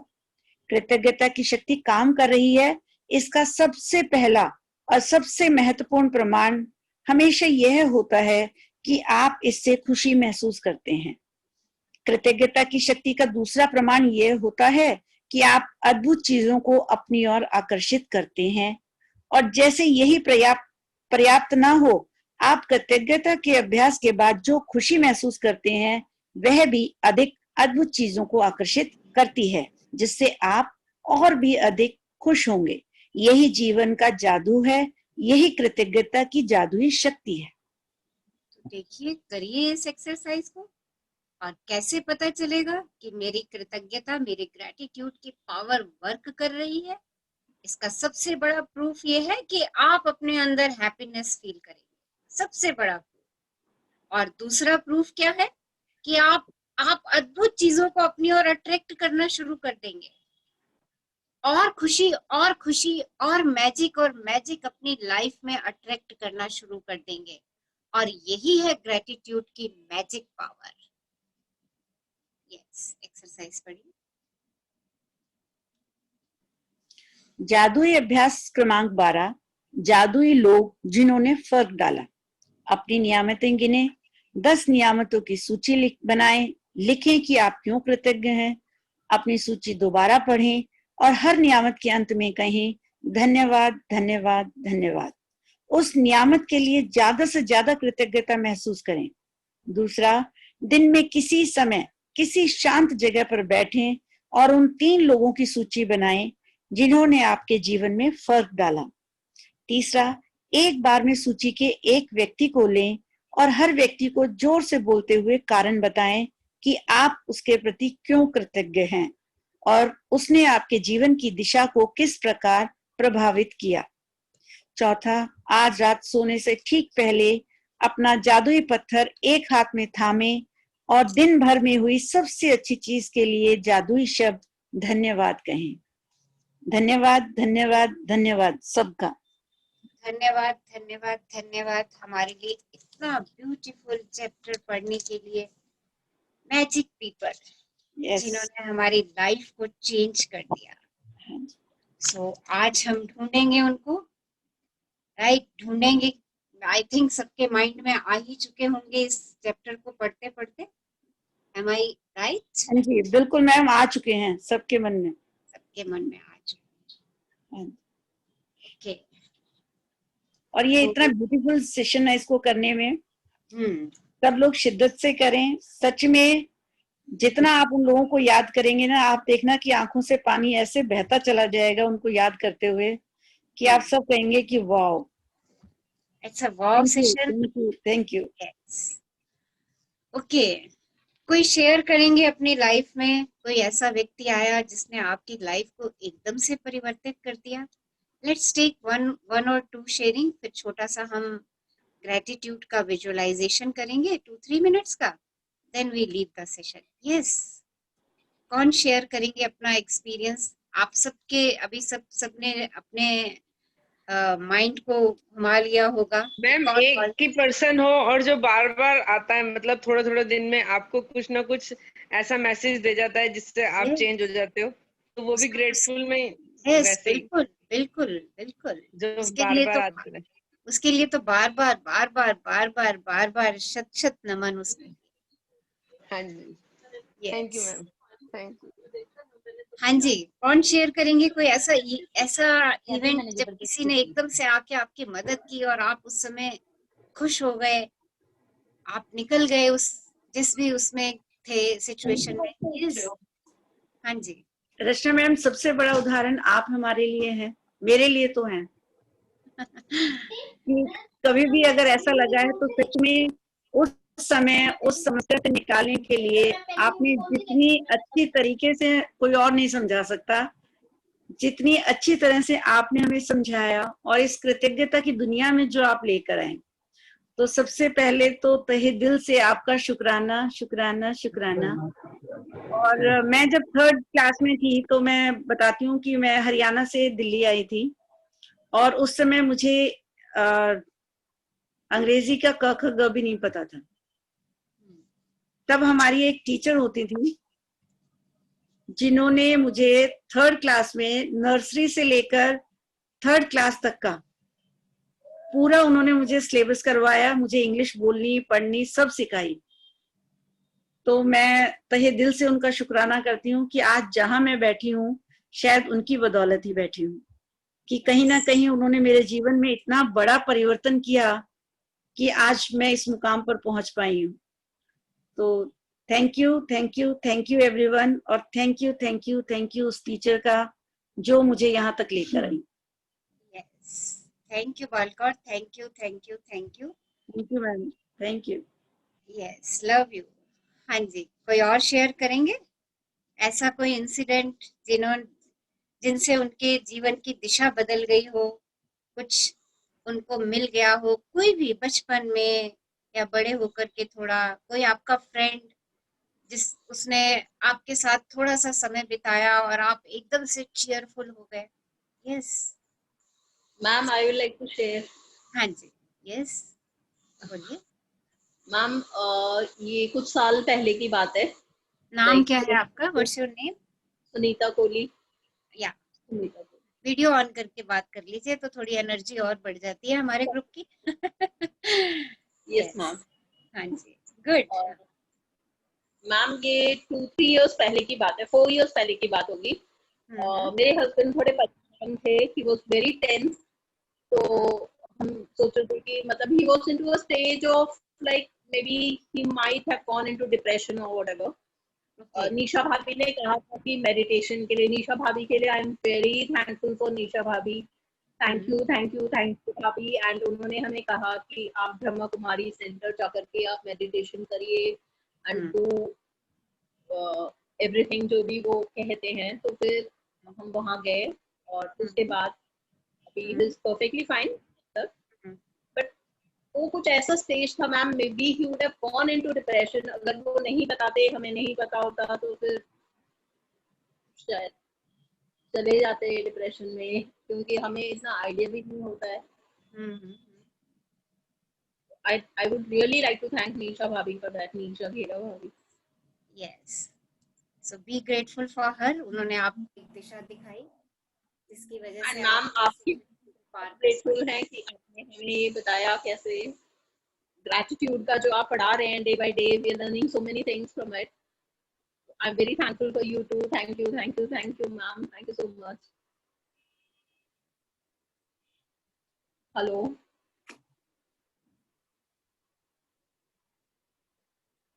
कृतज्ञता की शक्ति काम कर रही है, इसका सबसे पहला और सबसे महत्वपूर्ण प्रमाण हमेशा यह होता है कि आप इससे खुशी महसूस करते हैं। कृतज्ञता की शक्ति का दूसरा प्रमाण यह होता है कि आप अद्भुत चीजों को अपनी ओर आकर्षित करते हैं, और जैसे यही पर्याप्त ना हो, आप कृतज्ञता के अभ्यास के बाद जो खुशी महसूस करते हैं वह भी अधिक अद्भुत चीजों को आकर्षित करती है, जिससे आप और भी अधिक खुश होंगे। यही जीवन का जादू है, यही कृतज्ञता की जादुई शक्ति है। तो देखिए, करिए इस एक्सरसाइज को, और कैसे पता चलेगा कि मेरी कृतज्ञता, मेरी ग्रेटिट्यूड की पावर वर्क कर रही है। इसका सबसे बड़ा प्रूफ ये है कि आप अपने अंदर हैप्पीनेस फील करेंगे, सबसे बड़ा प्रूफ। और दूसरा प्रूफ क्या है कि आप अद्भुत चीजों को अपनी ओर अट्रैक्ट करना शुरू कर देंगे, और खुशी और मैजिक अपनी लाइफ में अट्रैक्ट करना शुरू कर देंगे। और यही है ग्रेटिट्यूड की मैजिक पावर। यस, एक्सरसाइज पढ़िए। जादुई अभ्यास क्रमांक 12, जादुई लोग जिन्होंने फर्क डाला। अपनी नियामतें गिने, 10 नियामतों की सूची बनाएं, लिखें कि आप क्यों कृतज्ञ हैं। अपनी सूची दोबारा पढ़ें और हर नियामत के अंत में कहें धन्यवाद, धन्यवाद, धन्यवाद। उस नियामत के लिए ज्यादा से ज्यादा कृतज्ञता महसूस करें। दूसरा, दिन में किसी समय किसी शांत जगह पर बैठें और उन 3 लोगों की सूची बनाएं जिन्होंने आपके जीवन में फर्क डाला। तीसरा, एक बार में सूची के एक व्यक्ति को लें और हर व्यक्ति को जोर से बोलते हुए कारण बताएं कि आप उसके प्रति क्यों कृतज्ञ हैं और उसने आपके जीवन की दिशा को किस प्रकार प्रभावित किया। चौथा, आज रात सोने से ठीक पहले अपना जादुई पत्थर एक हाथ में थामे और दिन भर में हुई सबसे अच्छी चीज के लिए जादुई शब्द धन्यवाद कहें। धन्यवाद, धन्यवाद, धन्यवाद सबका। धन्यवाद, धन्यवाद, धन्यवाद हमारे लिए इतना ब्यूटीफुल चैप्टर पढ़ने के लिए। मैजिक पीपल, जिन्होंने हमारी लाइफ को चेंज कर दिया। सो आज हम ढूंढेंगे उनको, राइट, ढूंढेंगे। आई थिंक सबके माइंड में आ ही चुके होंगे इस चैप्टर को पढ़ते पढ़ते। एम आई राइट? हाँ जी, बिल्कुल मैम, आ चुके हैं सबके मन में। सबके मन में आ चुके हैं। ओके। और ये इतना ब्यूटीफुल सेशन है, इसको करने में सब लोग शिद्दत से करें। सच में जितना आप उन लोगों को याद करेंगे ना, आप देखना कि आंखों से पानी ऐसे बहता चला जाएगा उनको याद करते हुए कि आप सब कहेंगे कि wow, it's a wow session. Thank you. Okay, कोई शेयर करेंगे अपनी लाइफ में, कोई ऐसा व्यक्ति आया जिसने आपकी लाइफ को एकदम से परिवर्तित कर दिया? लेट्स टेक वन और टू शेयरिंग, फिर छोटा सा हम ग्रेटिट्यूड का विजुअलाइजेशन करेंगे 2-3 मिनट्स का, then we leave the session. Yes, कौन शेयर करेंगे अपना एक्सपीरियंस? आप सबके अभी सबने अपने माइंड को घुमा लिया होगा। मैम, एक ही पर्सन हो और जो बार बार आता है, मतलब थोड़ा थोड़ा दिन में आपको कुछ ना कुछ ऐसा मैसेज दे जाता है जिससे आप चेंज हो जाते हो, तो वो भी ग्रेटफुल में वैसे ही। बिल्कुल बिल्कुल बिल्कुल। जो उसके बार लिए बार तो आते हैं। उसके लिए तो बार बार शत नमन उसमें। हाँ जी, thank you ma'am, thank you. हाँ जी, कौन शेयर करेंगे कोई ऐसा इवेंट जब किसी ने एकदम से आके आपकी मदद की और आप उस समय खुश हो गए, आप निकल गए उस जिस भी उसमें थे सिचुएशन में? यस, हाँ जी। रचना मैम, सबसे बड़ा उदाहरण आप हमारे लिए हैं, मेरे लिए तो हैं। कि कभी भी अगर ऐसा लगा है तो सच में उस समय उस समस्या से निकालने के लिए आपने जितनी अच्छी तरीके से, कोई और नहीं समझा सकता, जितनी अच्छी तरह से आपने हमें समझाया और इस कृतज्ञता की दुनिया में जो आप लेकर आए, तो सबसे पहले तो तहे दिल से आपका शुक्राना, शुक्राना, शुक्राना। और मैं जब 3rd क्लास में थी तो मैं बताती हूँ कि मैं हरियाणा से दिल्ली आई थी और उस समय मुझे अंग्रेजी का क ख ग भी नहीं पता था। तब हमारी एक टीचर होती थी जिन्होंने मुझे 3rd क्लास में नर्सरी से लेकर 3rd क्लास तक का पूरा उन्होंने मुझे सिलेबस करवाया, मुझे इंग्लिश बोलनी पढ़नी सब सिखाई। तो मैं तहे दिल से उनका शुक्राना करती हूँ कि आज जहां मैं बैठी हूँ शायद उनकी बदौलत ही बैठी हूँ, कि कहीं ना कहीं उन्होंने मेरे जीवन में इतना बड़ा परिवर्तन किया कि आज मैं इस मुकाम पर पहुंच पाई हूँ। तो thank you, thank you, thank you everyone, और thank you, thank you, thank you उस टीचर का जो मुझे यहाँ तक लेकर आई। Thank you Balkaur, thank you, thank you, thank you, thank you ma'am, thank you. Yes, love you. हाँ जी, कोई और शेयर करेंगे ऐसा कोई इंसिडेंट जिनसे उनके जीवन की दिशा बदल गई हो, कुछ उनको मिल गया हो, कोई भी बचपन में या बड़े होकर के, थोड़ा कोई आपका फ्रेंड उसने आपके साथ थोड़ा सा समय बिताया और आप एकदम से चीयरफुल हो गए? Yes ma'am, I would like to share. हाँ जी, यस बोलिए मैम। ये कुछ साल पहले की बात है। नाम क्या है आपका? What's your name? Sunita Kohli. या सुनीता कोहली। वीडियो ऑन करके बात कर लीजिए तो थोड़ी एनर्जी और बढ़ जाती है हमारे ग्रुप की। Yes ma'am. हाँ जी, गुड। मैम, ये 2-3 इयर्स पहले की बात है, 4 इयर्स पहले की बात होगी। मेरे हस्बैंड थोड़े परेशान थे, ही वाज वेरी टेंस। तो हम सोच रहे थे कि मतलब he was into a stage of like maybe he might have gone into depression or whatever. निशा भाभी ने कहा था कि मेडिटेशन के लिए, निशा भाभी के लिए I am very thankful for Nisha भाभी। थैंक यू भाभी। एंड उन्होंने हमें कहा कि आप ब्रह्मा कुमारी सेंटर जाकर के आप मेडिटेशन करिए एंड डू एवरीथिंग जो भी वो कहते हैं। तो फिर हम वहां गए और उसके बाद अभी इज परफेक्टली फाइन, बट वो कुछ ऐसा स्टेज था ma'am, may be he would have gone into depression. अगर वो नहीं बताते, हमें नहीं पता होता, तो फिर शायद चले जाते डिप्रेशन में, क्योंकि हमें इतना आइडिया भी नहीं होता है। I would really like to thank Nisha Bhabhi for that, Nisha Ghera Bhabhi. Yes. So be grateful for her. उन्होंने आपको एक दिशा दिखाई जिसकी वजह से मैम आपकी ग्रेटफुल है कि आपने हमें ये बताया कैसे ग्रेटिट्यूड का जो आप पढ़ा रहे हैं day by day, we are learning so many things from it. I am very thankful for you too. Thank you ma'am, thank you so much. Hello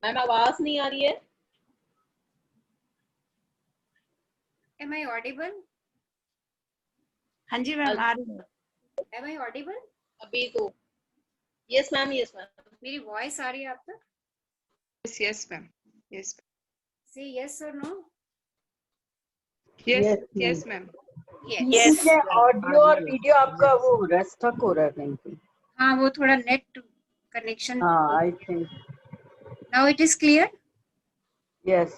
ma'am, आवाज नहीं आ रही है। Am I audible? हाँ जी मैम, आ रही है। Am I audible? अभी तो यस मैम, मेरी वॉइस आ रही है आप तक? Yes, ma'am. Yes. Say yes or no? Yes, ma'am. Yes. Audio और वीडियो आपका वो रेस्टक हो रहा है कहीं पे। हाँ, वो थोड़ा नेट कनेक्शन। हाँ, I think. Now it is clear? Yes.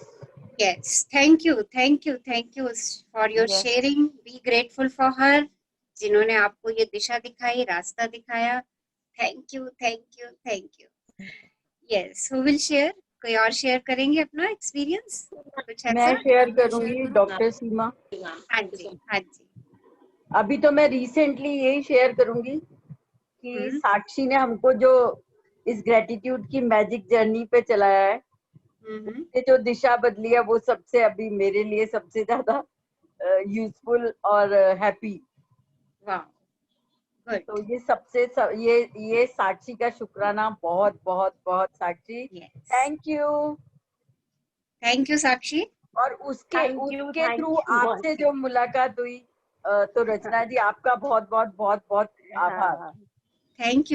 Yes. Thank you for your sharing. Be grateful for her, जिन्होंने आपको ये दिशा दिखाई, रास्ता दिखाया। Thank you. Yes. Who will share? कोई और शेयर करेंगे अपना एक्सपीरियंस? कुछ ऐसा? मैं शेयर करूंगी डॉक्टर सीमा। हाँ जी। अभी तो मैं रिसेंटली यही शेयर करूंगी कि साक्षी ने हमको जो इस ग्रेटिट्यूड की मैजिक जर्नी पे चलाया है, उससे जो दिशा बदली है, वो सबसे अभी मेरे लिए सबसे ज्यादा यूजफुल और हैप्पी। तो ये सबसे ये साक्षी का शुक्राना, बहुत बहुत बहुत साक्षी। थैंक यू साक्षी। और उसके थ्रू आपसे जो मुलाकात हुई, तो रचना जी आपका बहुत बहुत बहुत बहुत आभार। Thank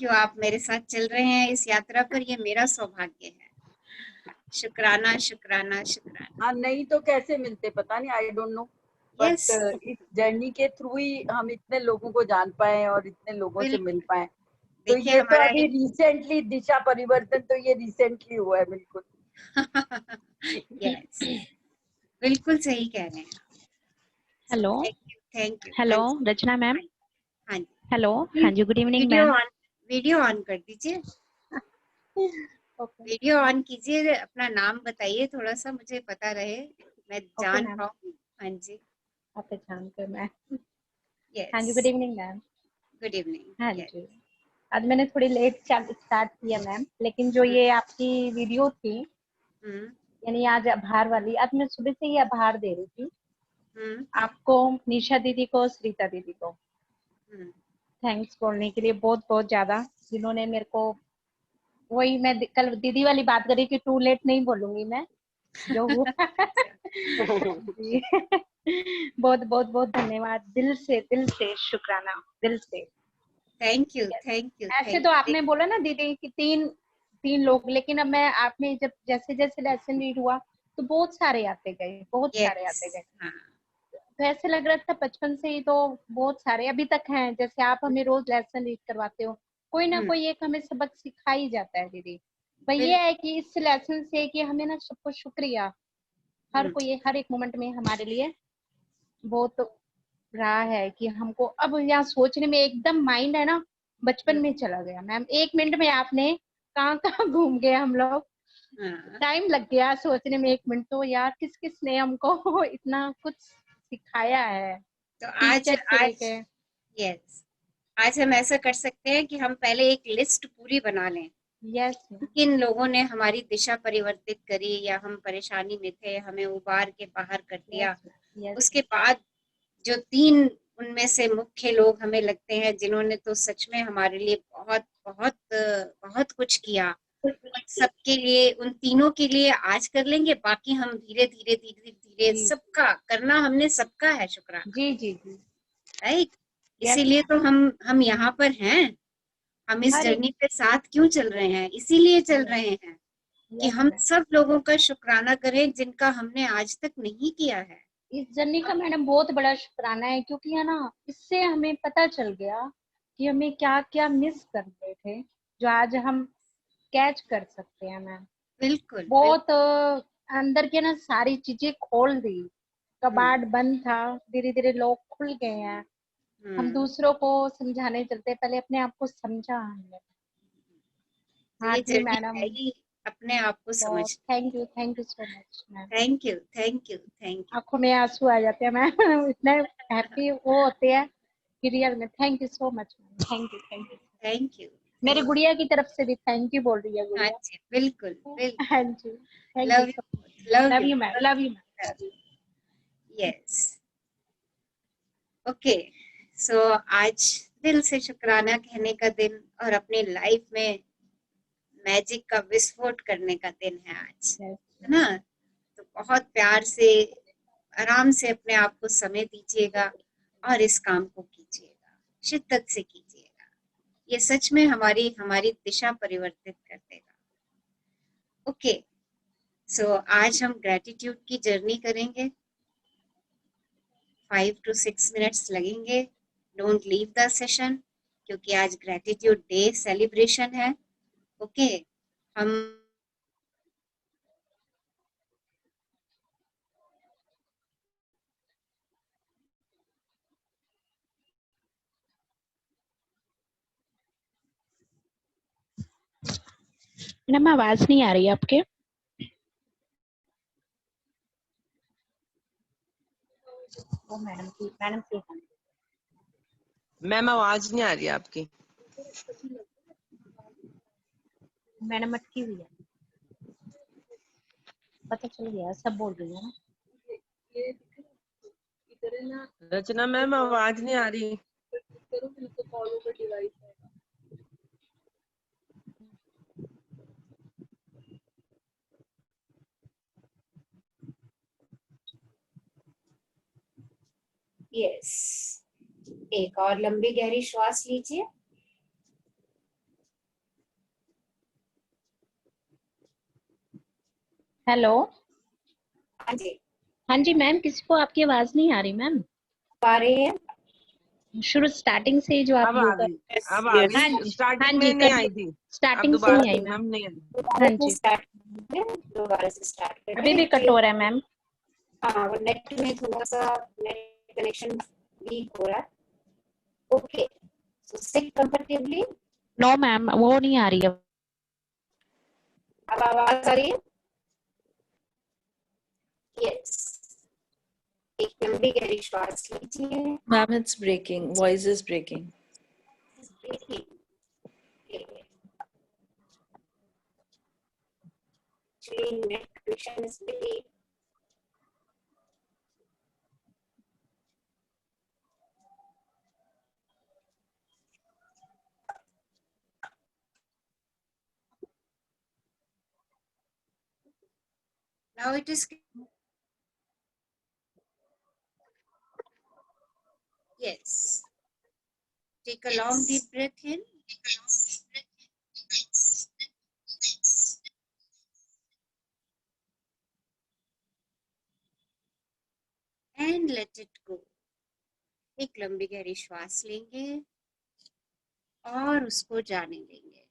you. आप मेरे साथ चल रहे हैं इस यात्रा पर, ये मेरा सौभाग्य है। शुक्राना। हाँ, नहीं तो कैसे मिलते पता नहीं, आई डोंट नो, बट इस जर्नी के थ्रू ही हम इतने लोगों को जान पाए और इतने लोगों से मिल पाए। तो ये तो अभी रिसेंटली दिशा परिवर्तन, तो ये रिसेंटली हुआ है। बिल्कुल यस, बिल्कुल सही कह रहे हैं। Hello thank you. Hello Rachna ma'am. हाँ जी। हेलो, हाँ जी, good evening ma'am. Video on कर दीजिए। वीडियो ऑन कीजिए, अपना नाम बताइए थोड़ा सा, मुझे पता रहे, मैं जान पाऊँ। हाँ जी। आप पहचान कर मैं। Yes. हाँ जी, good evening ma'am. Good evening. हाँ जी, आज मैंने थोड़ी लेट स्टार्ट किया मैम, लेकिन जो ये आपकी वीडियो थी, यानी आज आभार वाली, आज मैं सुबह से ही आभार दे रही थी आपको, निशा दीदी को, सरिता दीदी को थैंक्स बोलने के लिए बहुत बहुत ज्यादा, जिन्होंने मेरे को, वही मैं कल दीदी वाली बात करी कि टू लेट नहीं बोलूंगी मैं, जो हुआ बहुत बहुत बहुत धन्यवाद, दिल से शुक्राना, दिल से। Thank you. ऐसे तो आपने बोला ना दीदी कि तीन लोग, लेकिन अब मैं आपने जब जैसे लेसन रीड हुआ तो बहुत सारे आते गए। तो ऐसे लग रहा था बचपन से ही तो बहुत सारे अभी तक हैं, जैसे आप हमें रोज लेसन रीड करवाते हो, कोई ना कोई एक हमें सबक सिखा ही जाता है दीदी। पर ये है कि इस लेसन से कि हमें ना सबको शुक्रिया, हर एक मोमेंट में हमारे लिए बहुत रहा है कि हमको अब यहाँ सोचने में एकदम माइंड है ना बचपन में चला गया मैम। 1 मिनट में आपने कहाँ घूम गए हम लोग, टाइम लग गया सोचने में 1 मिनट। तो यार किस ने हमको इतना कुछ सिखाया है। तो आज हम ऐसा कर सकते हैं कि हम पहले एक लिस्ट पूरी बना लें। किन लोगों ने हमारी दिशा परिवर्तित करी, या हम परेशानी में थे, हमें उबार के बाहर कर दिया। उसके बाद जो 3 उनमें से मुख्य लोग हमें लगते हैं जिन्होंने तो सच में हमारे लिए बहुत बहुत बहुत कुछ किया, सबके लिए, उन तीनों के लिए आज कर लेंगे, बाकी हम धीरे धीरे धीरे धीरे सबका करना, हमने सबका है शुक्राना। जी जी जी राइट, Yes, इसीलिए तो हम यहाँ पर हैं। हम इस अरे जर्नी पे साथ क्यों चल रहे हैं? इसीलिए चल रहे हैं कि Yes, हम yes. सब लोगों का शुक्राना करें जिनका हमने आज तक नहीं किया है। इस जर्नी का मैडम बहुत बड़ा शुक्राना है, क्योंकि है ना, इससे हमें पता चल गया कि हमें क्या क्या मिस कर रहे थे, जो आज हम कैच कर सकते हैं मैम। बिल्कुल बहुत अंदर के ना सारी चीजें खोल दी, कबाड़ बंद था, धीरे धीरे लोग खुल गए हैं। हम दूसरों को समझाने चलते, पहले अपने आप को समझा हमने। हाँ ये जी जर्नी मैडम, है ही अपने आप को समझ। Thank you so much ma'am. Thank you thank you thank you. आंखों में आंसू आ जाते हैं मैम, इतने हैप्पी वो होते हैं कि रियल में। Thank you so much ma'am, thank you. Thank you. मेरे गुड़िया की तरफ से भी थैंक यू बोल रही है गुड़िया। हाँ जी, बिल्कुल बिल्कुल। हाँ जी, thank you love so you much. Love love you you ma'am, love you ma'am. Yes okay. So आज दिल से शुक्राना कहने का दिन और अपने लाइफ में मैजिक का विस्फोट करने का दिन है आज, है ना? तो बहुत प्यार से आराम से अपने आप को समय दीजिएगा और इस काम को कीजिएगा, शिद्दत से कीजिएगा। ये सच में हमारी हमारी दिशा परिवर्तित कर देगा। ओके, सो आज हम ग्रेटिट्यूड की जर्नी करेंगे। 5 to 6 मिनट्स लगेंगे। डोंट लीव द सेशन, क्योंकि आज ग्रेटिट्यूड डे सेलिब्रेशन है। ओके, हम मैडम आवाज नहीं आ रही है आपके। ओ मैडम की मैम आवाज नहीं आ रही है आपकी। मैडम अटकी हुई है, पता चल गया, सब बोल रही है ना। रचना मैम आवाज नहीं आ रही। यस, एक और लंबी गहरी श्वास लीजिए। हेलो, हाँ जी, हाँ जी मैम, किसी को आपकी आवाज नहीं आ रही मैम। आ रही है? शुरू स्टार्टिंग से ही जो आप अब आ योगा। गई, अब आ गई। हाँ जी स्टार्टिंग में नहीं आई थी, अब स्टार्टिंग से दोबारा नहीं आई से मैम। मैम नहीं आई। हाँ जी, दोबारा से स्टार्ट करें। अभी भी कट हो रहा है मैम। हाँ, वो नेट में थोड़ा सा नेट कनेक्शन वीक हो रहा है। Okay, so sit comfortably. No ma'am, वो नहीं आ रही है। अब आवाज आ रही है? यस, एक लंबी गहरी श्वास लीजिए। Ma'am, it's breaking. Voice is breaking. Actually, net connection is very now it is. Yes. Take a long deep breath in. And let it go. एक लंबी गहरी श्वास लेंगे और उसको जाने देंगे।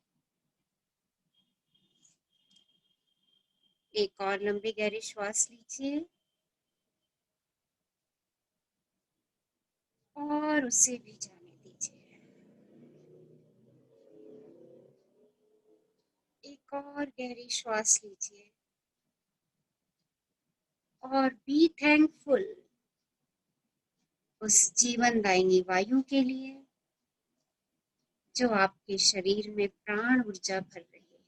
एक और लंबी गहरी श्वास लीजिए और उसे भी जाने दीजिए। एक और गहरी श्वास लीजिए और बी थैंकफुल उस जीवनदायिनी वायु के लिए जो आपके शरीर में प्राण ऊर्जा भर रही है,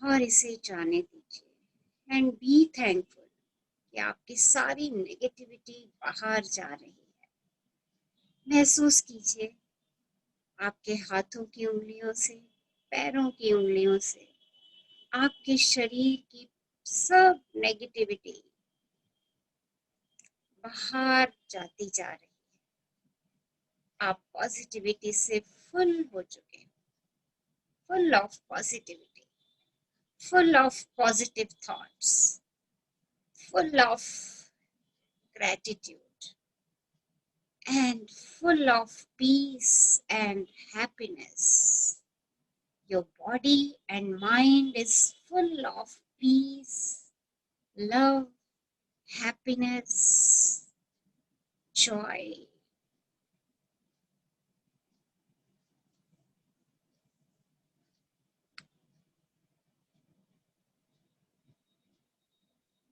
और इसे जाने दीजिए। एंड बी थैंकफुल कि आपकी सारी नेगेटिविटी बाहर जा रही है। महसूस कीजिए आपके हाथों की उंगलियों से पैरों की उंगलियों से आपके शरीर की सब नेगेटिविटी बाहर जाती जा रही है। आप पॉजिटिविटी से फुल हो चुके हैं, full of positivity, full of positive thoughts, full of gratitude, and full of peace and happiness. Your body and mind is full of peace, love, happiness, joy.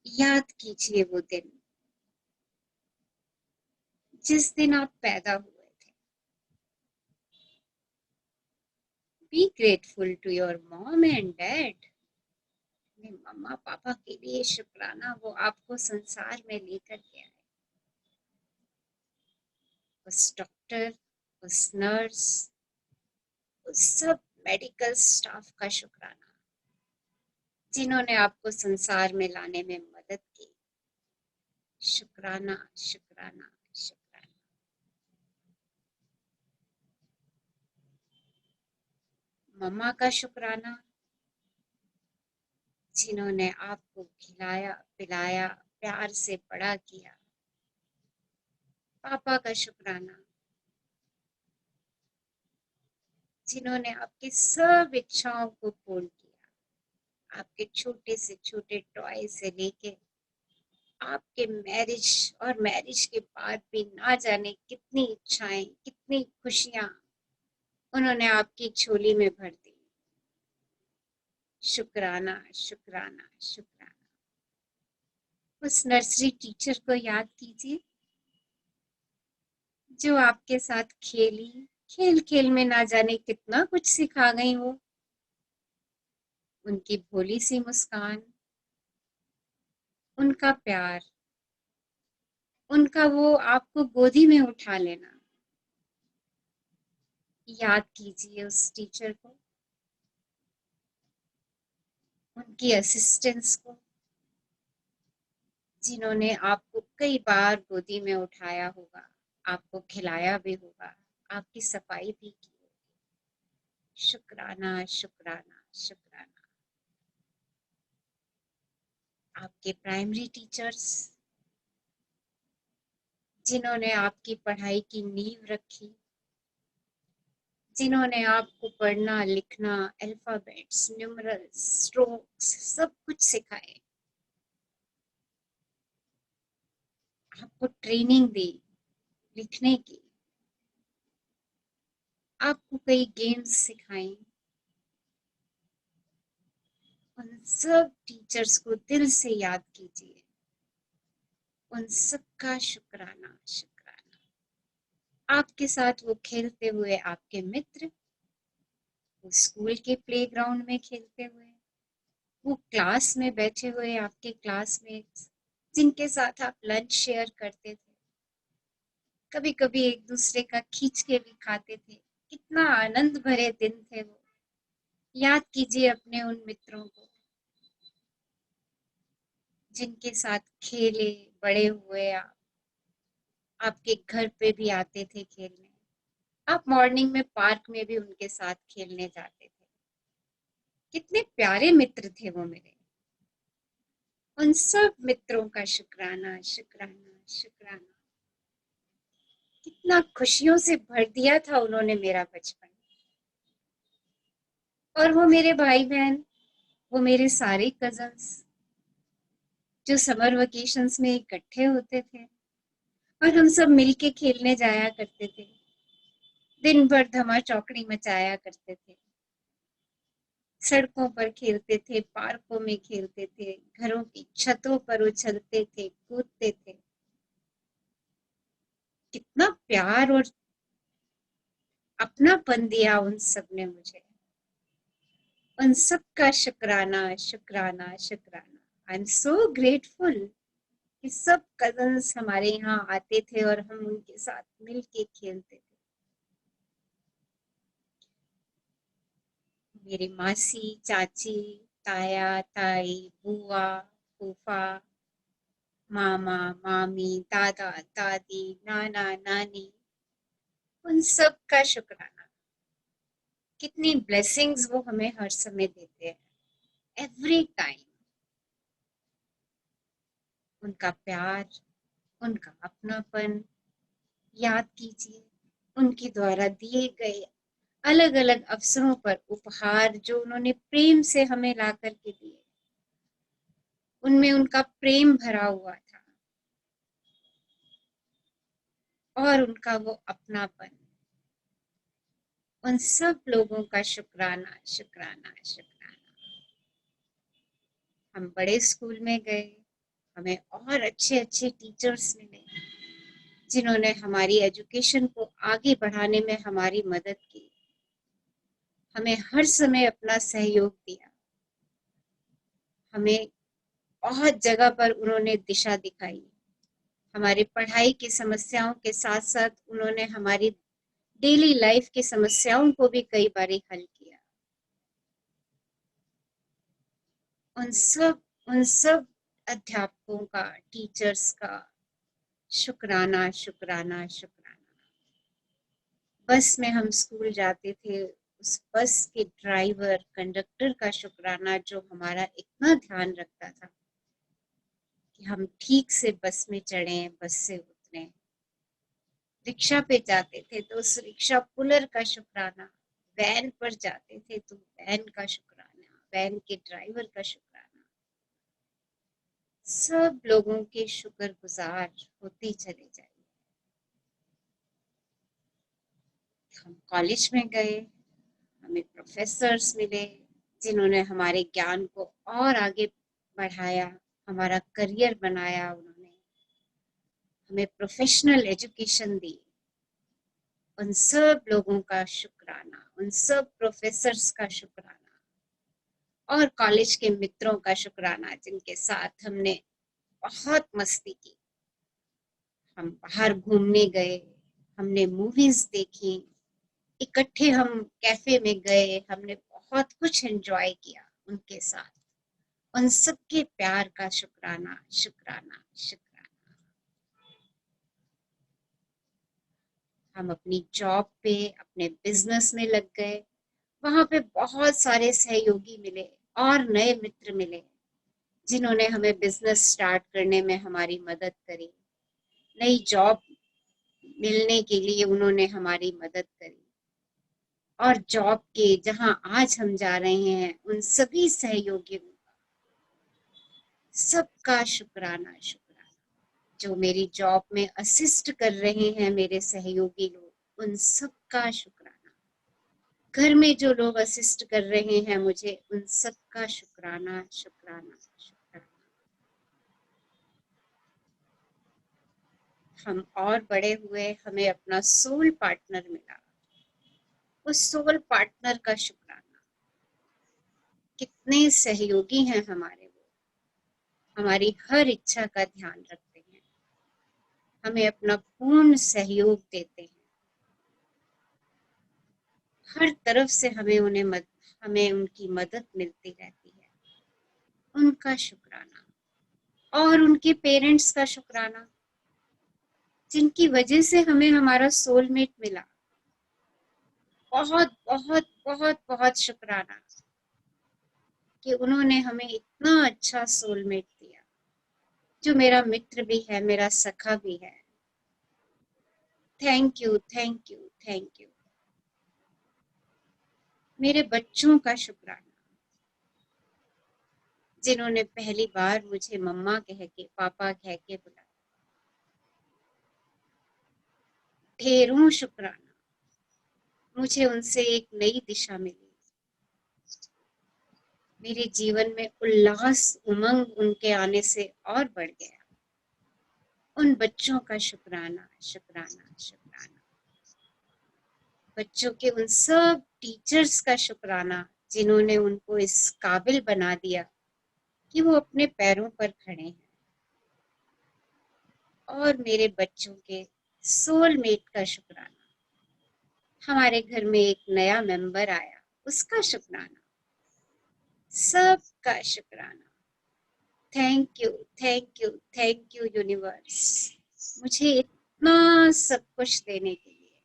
याद कीजिए वो दिन जिस दिन आप पैदा हुए थे। Be grateful to your mom and dad. अपने मम्मा पापा के लिए शुक्राना, वो आपको संसार में लेकर के आए। उस डॉक्टर, उस नर्स, उस सब मेडिकल स्टाफ का शुक्राना जिन्होंने आपको संसार में लाने में मदद की। शुक्राना, शुक्राना, शुक्राना। मम्मा का शुक्राना जिन्होंने आपको खिलाया पिलाया, प्यार से बड़ा किया। पापा का शुक्राना जिन्होंने आपकी सब इच्छाओं को पूर्ण किया। आपके छोटे से छोटे टॉय से लेके आपके मैरिज और मैरिज के बाद भी ना जाने कितनी इच्छाएं, कितनी खुशियां उन्होंने आपकी झोली में भर दी। शुक्राना, शुक्राना, शुक्राना। उस नर्सरी टीचर को याद कीजिए जो आपके साथ खेली, खेल खेल में ना जाने कितना कुछ सिखा गई वो। उनकी भोली सी मुस्कान, उनका प्यार, उनका वो आपको गोदी में उठा लेना। याद कीजिए उस टीचर को, उनकी असिस्टेंट्स को जिन्होंने आपको कई बार गोदी में उठाया होगा, आपको खिलाया भी होगा, आपकी सफाई भी की होगी। शुक्राना, शुक्राना, शुक्राना। आपके प्राइमरी टीचर्स जिन्होंने आपकी पढ़ाई की नींव रखी, जिन्होंने आपको पढ़ना लिखना, अल्फाबेट्स, न्यूमरल्स, स्ट्रोक्स सब कुछ सिखाए, आपको ट्रेनिंग दी लिखने की, आपको कई गेम्स सिखाई। उन सब टीचर्स को दिल से याद कीजिए। उन सब का शुक्राना, शुक्राना। आपके साथ वो खेलते हुए आपके मित्र, वो स्कूल के प्लेग्राउंड में खेलते हुए, वो क्लास में बैठे हुए आपके क्लासमेट्स जिनके साथ आप लंच शेयर करते थे, कभी कभी एक दूसरे का खींच के भी खाते थे। कितना आनंद भरे दिन थे वो। याद कीजिए अपने उन मित्रों को जिनके साथ खेले बड़े हुए आप, आपके घर पे भी आते थे खेलने, आप मॉर्निंग में पार्क में भी उनके साथ खेलने जाते थे। कितने प्यारे मित्र थे वो मेरे। उन सब मित्रों का शुक्राना, शुक्राना, शुक्राना। कितना खुशियों से भर दिया था उन्होंने मेरा बचपन। और वो मेरे भाई बहन, वो मेरे सारे कजन्स जो समर वेकेशंस में इकट्ठे होते थे और हम सब मिलके खेलने जाया करते थे। दिन भर धमा चौकड़ी मचाया करते थे, सड़कों पर खेलते थे, पार्कों में खेलते थे, घरों की छतों पर उछलते थे, कूदते थे। कितना प्यार और अपनापन दिया उन सब ने मुझे। उन सब का शुक्राना, शुक्राना, शुक्राना। आई एम सो ग्रेटफुल कि सब कजन्स हमारे यहाँ आते थे और हम उनके साथ मिलके खेलते थे। मेरी मासी, चाची, ताया, ताई, बुआ, फूफा, मामा, मामी, दादा, दादी, नाना, नानी, उन सब का शुक्राना। कितनी ब्लेसिंग्स वो हमें हर समय देते हैं, एवरी टाइम। उनका प्यार, उनका अपनापन याद कीजिए, उनके द्वारा दिए गए अलग अलग अवसरों पर उपहार जो उन्होंने प्रेम से हमें ला करके दिए, उनमें उनका प्रेम भरा हुआ था और उनका वो अपनापन। उन सब लोगों का शुक्राना, शुक्राना, शुक्राना। हम बड़े स्कूल में गए, हमें और अच्छे अच्छे टीचर्स मिले जिन्होंने हमारी एजुकेशन को आगे बढ़ाने में हमारी मदद की, हमें हर समय अपना सहयोग दिया, हमें बहुत जगह पर उन्होंने दिशा दिखाई। हमारी पढ़ाई की समस्याओं के साथ साथ उन्होंने हमारी डेली लाइफ की समस्याओं को भी कई बारी हल किया। उन सब अध्यापकों का, टीचर्स का शुक्राना, शुक्राना, शुक्राना। बस में हम स्कूल जाते थे, उस बस के ड्राइवर, कंडक्टर का शुक्राना जो हमारा इतना ध्यान रखता था कि हम ठीक से बस में चढ़ें, बस से उतरें। रिक्शा पे जाते थे तो उस रिक्शा पुलर का शुक्राना, वैन पर जाते थे तो वैन का शुक्राना, वैन के ड्राइवर का शुक्राना। सब लोगों के शुक्रगुजार होते चले जाइए। हम कॉलेज में गए, हमें प्रोफेसर्स मिले जिन्होंने हमारे ज्ञान को और आगे बढ़ाया, हमारा करियर बनाया। उन्होंने हमें प्रोफेशनल एजुकेशन दी। उन सब लोगों का शुक्राना, उन सब प्रोफेसर्स का शुक्राना और कॉलेज के मित्रों का शुक्राना जिनके साथ हमने बहुत मस्ती की। हम बाहर घूमने गए, हमने मूवीज देखी, इकट्ठे हम कैफे में गए, हमने बहुत कुछ एंजॉय किया उनके साथ। उन सबके प्यार का शुक्राना, शुक्राना, शुक्राना। हम अपनी जॉब पे, अपने बिजनेस में लग गए, वहां पे बहुत सारे सहयोगी मिले और नए मित्र मिले जिन्होंने हमें बिजनेस स्टार्ट करने में हमारी मदद करी। नई जॉब मिलने के लिए उन्होंने हमारी मदद करी और जॉब के जहां आज हम जा रहे हैं उन सभी सहयोगियों का सबका शुक्राना, शुक्राना। जो मेरी जॉब में असिस्ट कर रहे हैं मेरे सहयोगी लोग, उन सबका शुक्राना। घर में जो लोग असिस्ट कर रहे हैं मुझे, उन सबका शुक्राना, शुक्राना, शुक्राना। हम और बड़े हुए, हमें अपना सोल पार्टनर मिला। उस सोल पार्टनर का शुक्राना। कितने सहयोगी हैं हमारे वो, हमारी हर इच्छा का ध्यान रखते हैं, हमें अपना पूर्ण सहयोग देते हैं। हर तरफ से हमें हमें उनकी मदद मिलती रहती है। उनका शुक्राना। और उनके पेरेंट्स का शुक्राना जिनकी वजह से हमें हमारा सोलमेट मिला। बहुत बहुत बहुत बहुत शुक्राना कि उन्होंने हमें इतना अच्छा सोलमेट दिया जो मेरा मित्र भी है, मेरा सखा भी है। Thank you, thank you, thank you. मेरे बच्चों का शुक्राना जिन्होंने पहली बार मुझे मम्मा कह के, पापा कह के बुलाया। ढेरों शुक्राना, मुझे उनसे एक नई दिशा मिली। मेरे जीवन में उल्लास, उमंग उनके आने से और बढ़ गया। उन बच्चों का शुक्राना, शुक्राना, शुक्राना। बच्चों के उन सब टीचर्स का शुक्राना जिन्होंने उनको इस काबिल बना दिया कि वो अपने पैरों पर खड़े हैं। और मेरे बच्चों के सोलमेट का शुक्राना। हमारे घर में एक नया मेंबर आया, उसका शुक्राना, सबका शुक्राना। Thank you, thank you, thank you universe, मुझे इतना सब कुछ देने के लिए।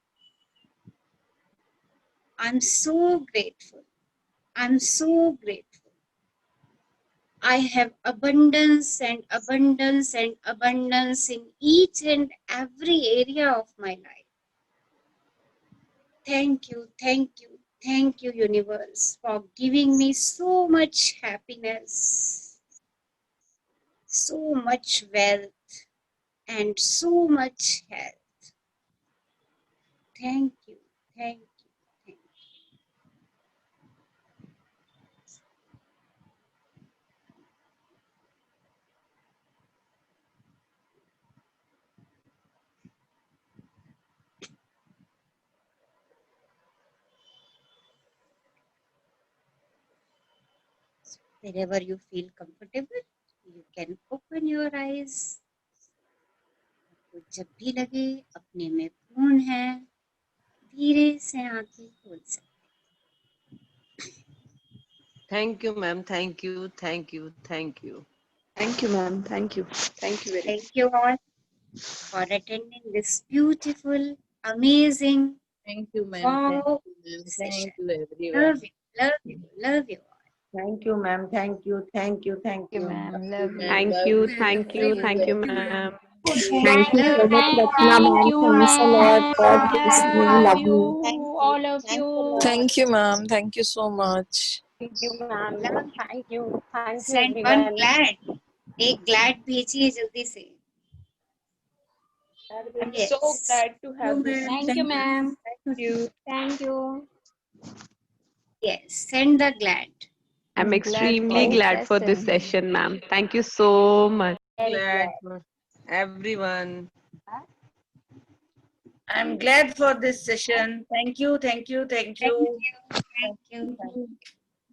I am so grateful, I am so grateful. I have abundance and abundance and abundance in each and every area of my life. Thank you, thank you, thank you, universe, for giving me so much happiness, so much wealth, and so much health. Thank you, thank you, thank you. Wherever you feel comfortable, you can open your eyes. आपको जब भी लगे अपने में पूर्ण है, धीरे से आंखें खोल सकते। Thank you, ma'am. Thank you, thank you, thank you. Thank you, ma'am. Thank you. Thank you very much. Thank you all for attending this beautiful, amazing, Thank you, ma'am. wow Thank session. you, everyone. Love you, love you, love you all. Thank you, ma'am. Thank you, thank you, thank you. Ma'am, love you. Thank Thank you, thank you, thank you, ma'am. Thank you so much, Ratna ma'am. Thanks a lot. God bless you. Love you. all of you. Thank you, ma'am. Thank you so much. Thank you, ma'am. Thank you. Thank you, Send one everyone. glad. एक glad भेजिए जल्दी से. I'm Yes. so glad to have this. Thank you, ma'am. Thank you. Thank you. Yes, send the glad. I'm Glad extremely for glad for this session, ma'am. Thank you so much. Very Glad glad. for everyone. I'm glad for this session. Thank you, thank you, thank you. Thank you.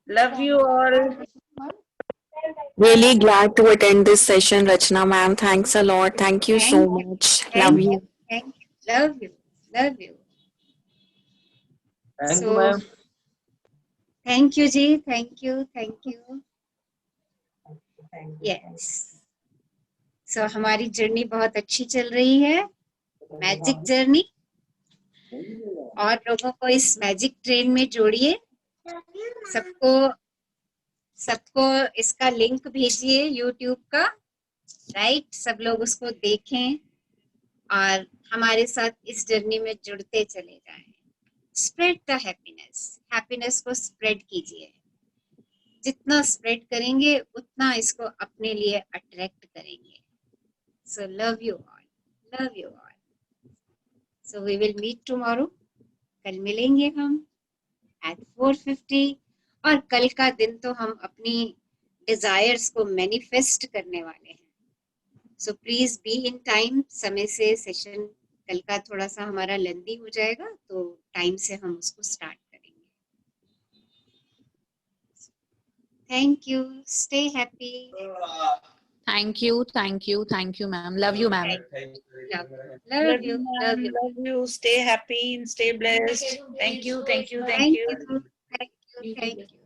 Love you all. Really glad to attend this session, Rachna ma'am. Thanks a lot. Thank you so much. Love Thank you. you. Thank you. Love you. Love you. Thank you, ma'am. Thank you, Ji. Thank you. Thank you. Yes. So हमारी journey बहुत अच्छी चल रही है, magic journey, और लोगों को इस मैजिक ट्रेन में जोड़िए, सबको इसका लिंक भेजिए यूट्यूब का, राइट? सब लोग उसको देखें और हमारे साथ इस जर्नी में जुड़ते चले जाएं। स्प्रेड द हैप्पीनेस को स्प्रेड कीजिए। जितना स्प्रेड करेंगे उतना इसको अपने लिए अट्रैक्ट करेंगे। So love you all. So we will meet tomorrow. कल मिलेंगे हम at 4:50, और कल का दिन तो हम अपनी डिजायर्स को मैनिफेस्ट करने वाले हैं। So please be in time, समय से सेशन कल का थोड़ा सा हमारा लेंदी हो जाएगा, तो टाइम से हम उसको स्टार्ट करेंगे। Thank you, stay happy. Thank you, ma'am. Love you, ma'am. Love you. Love you. Stay happy and stay blessed. Thank you, thank you, thank Thank you. you. Thank you. Thank you.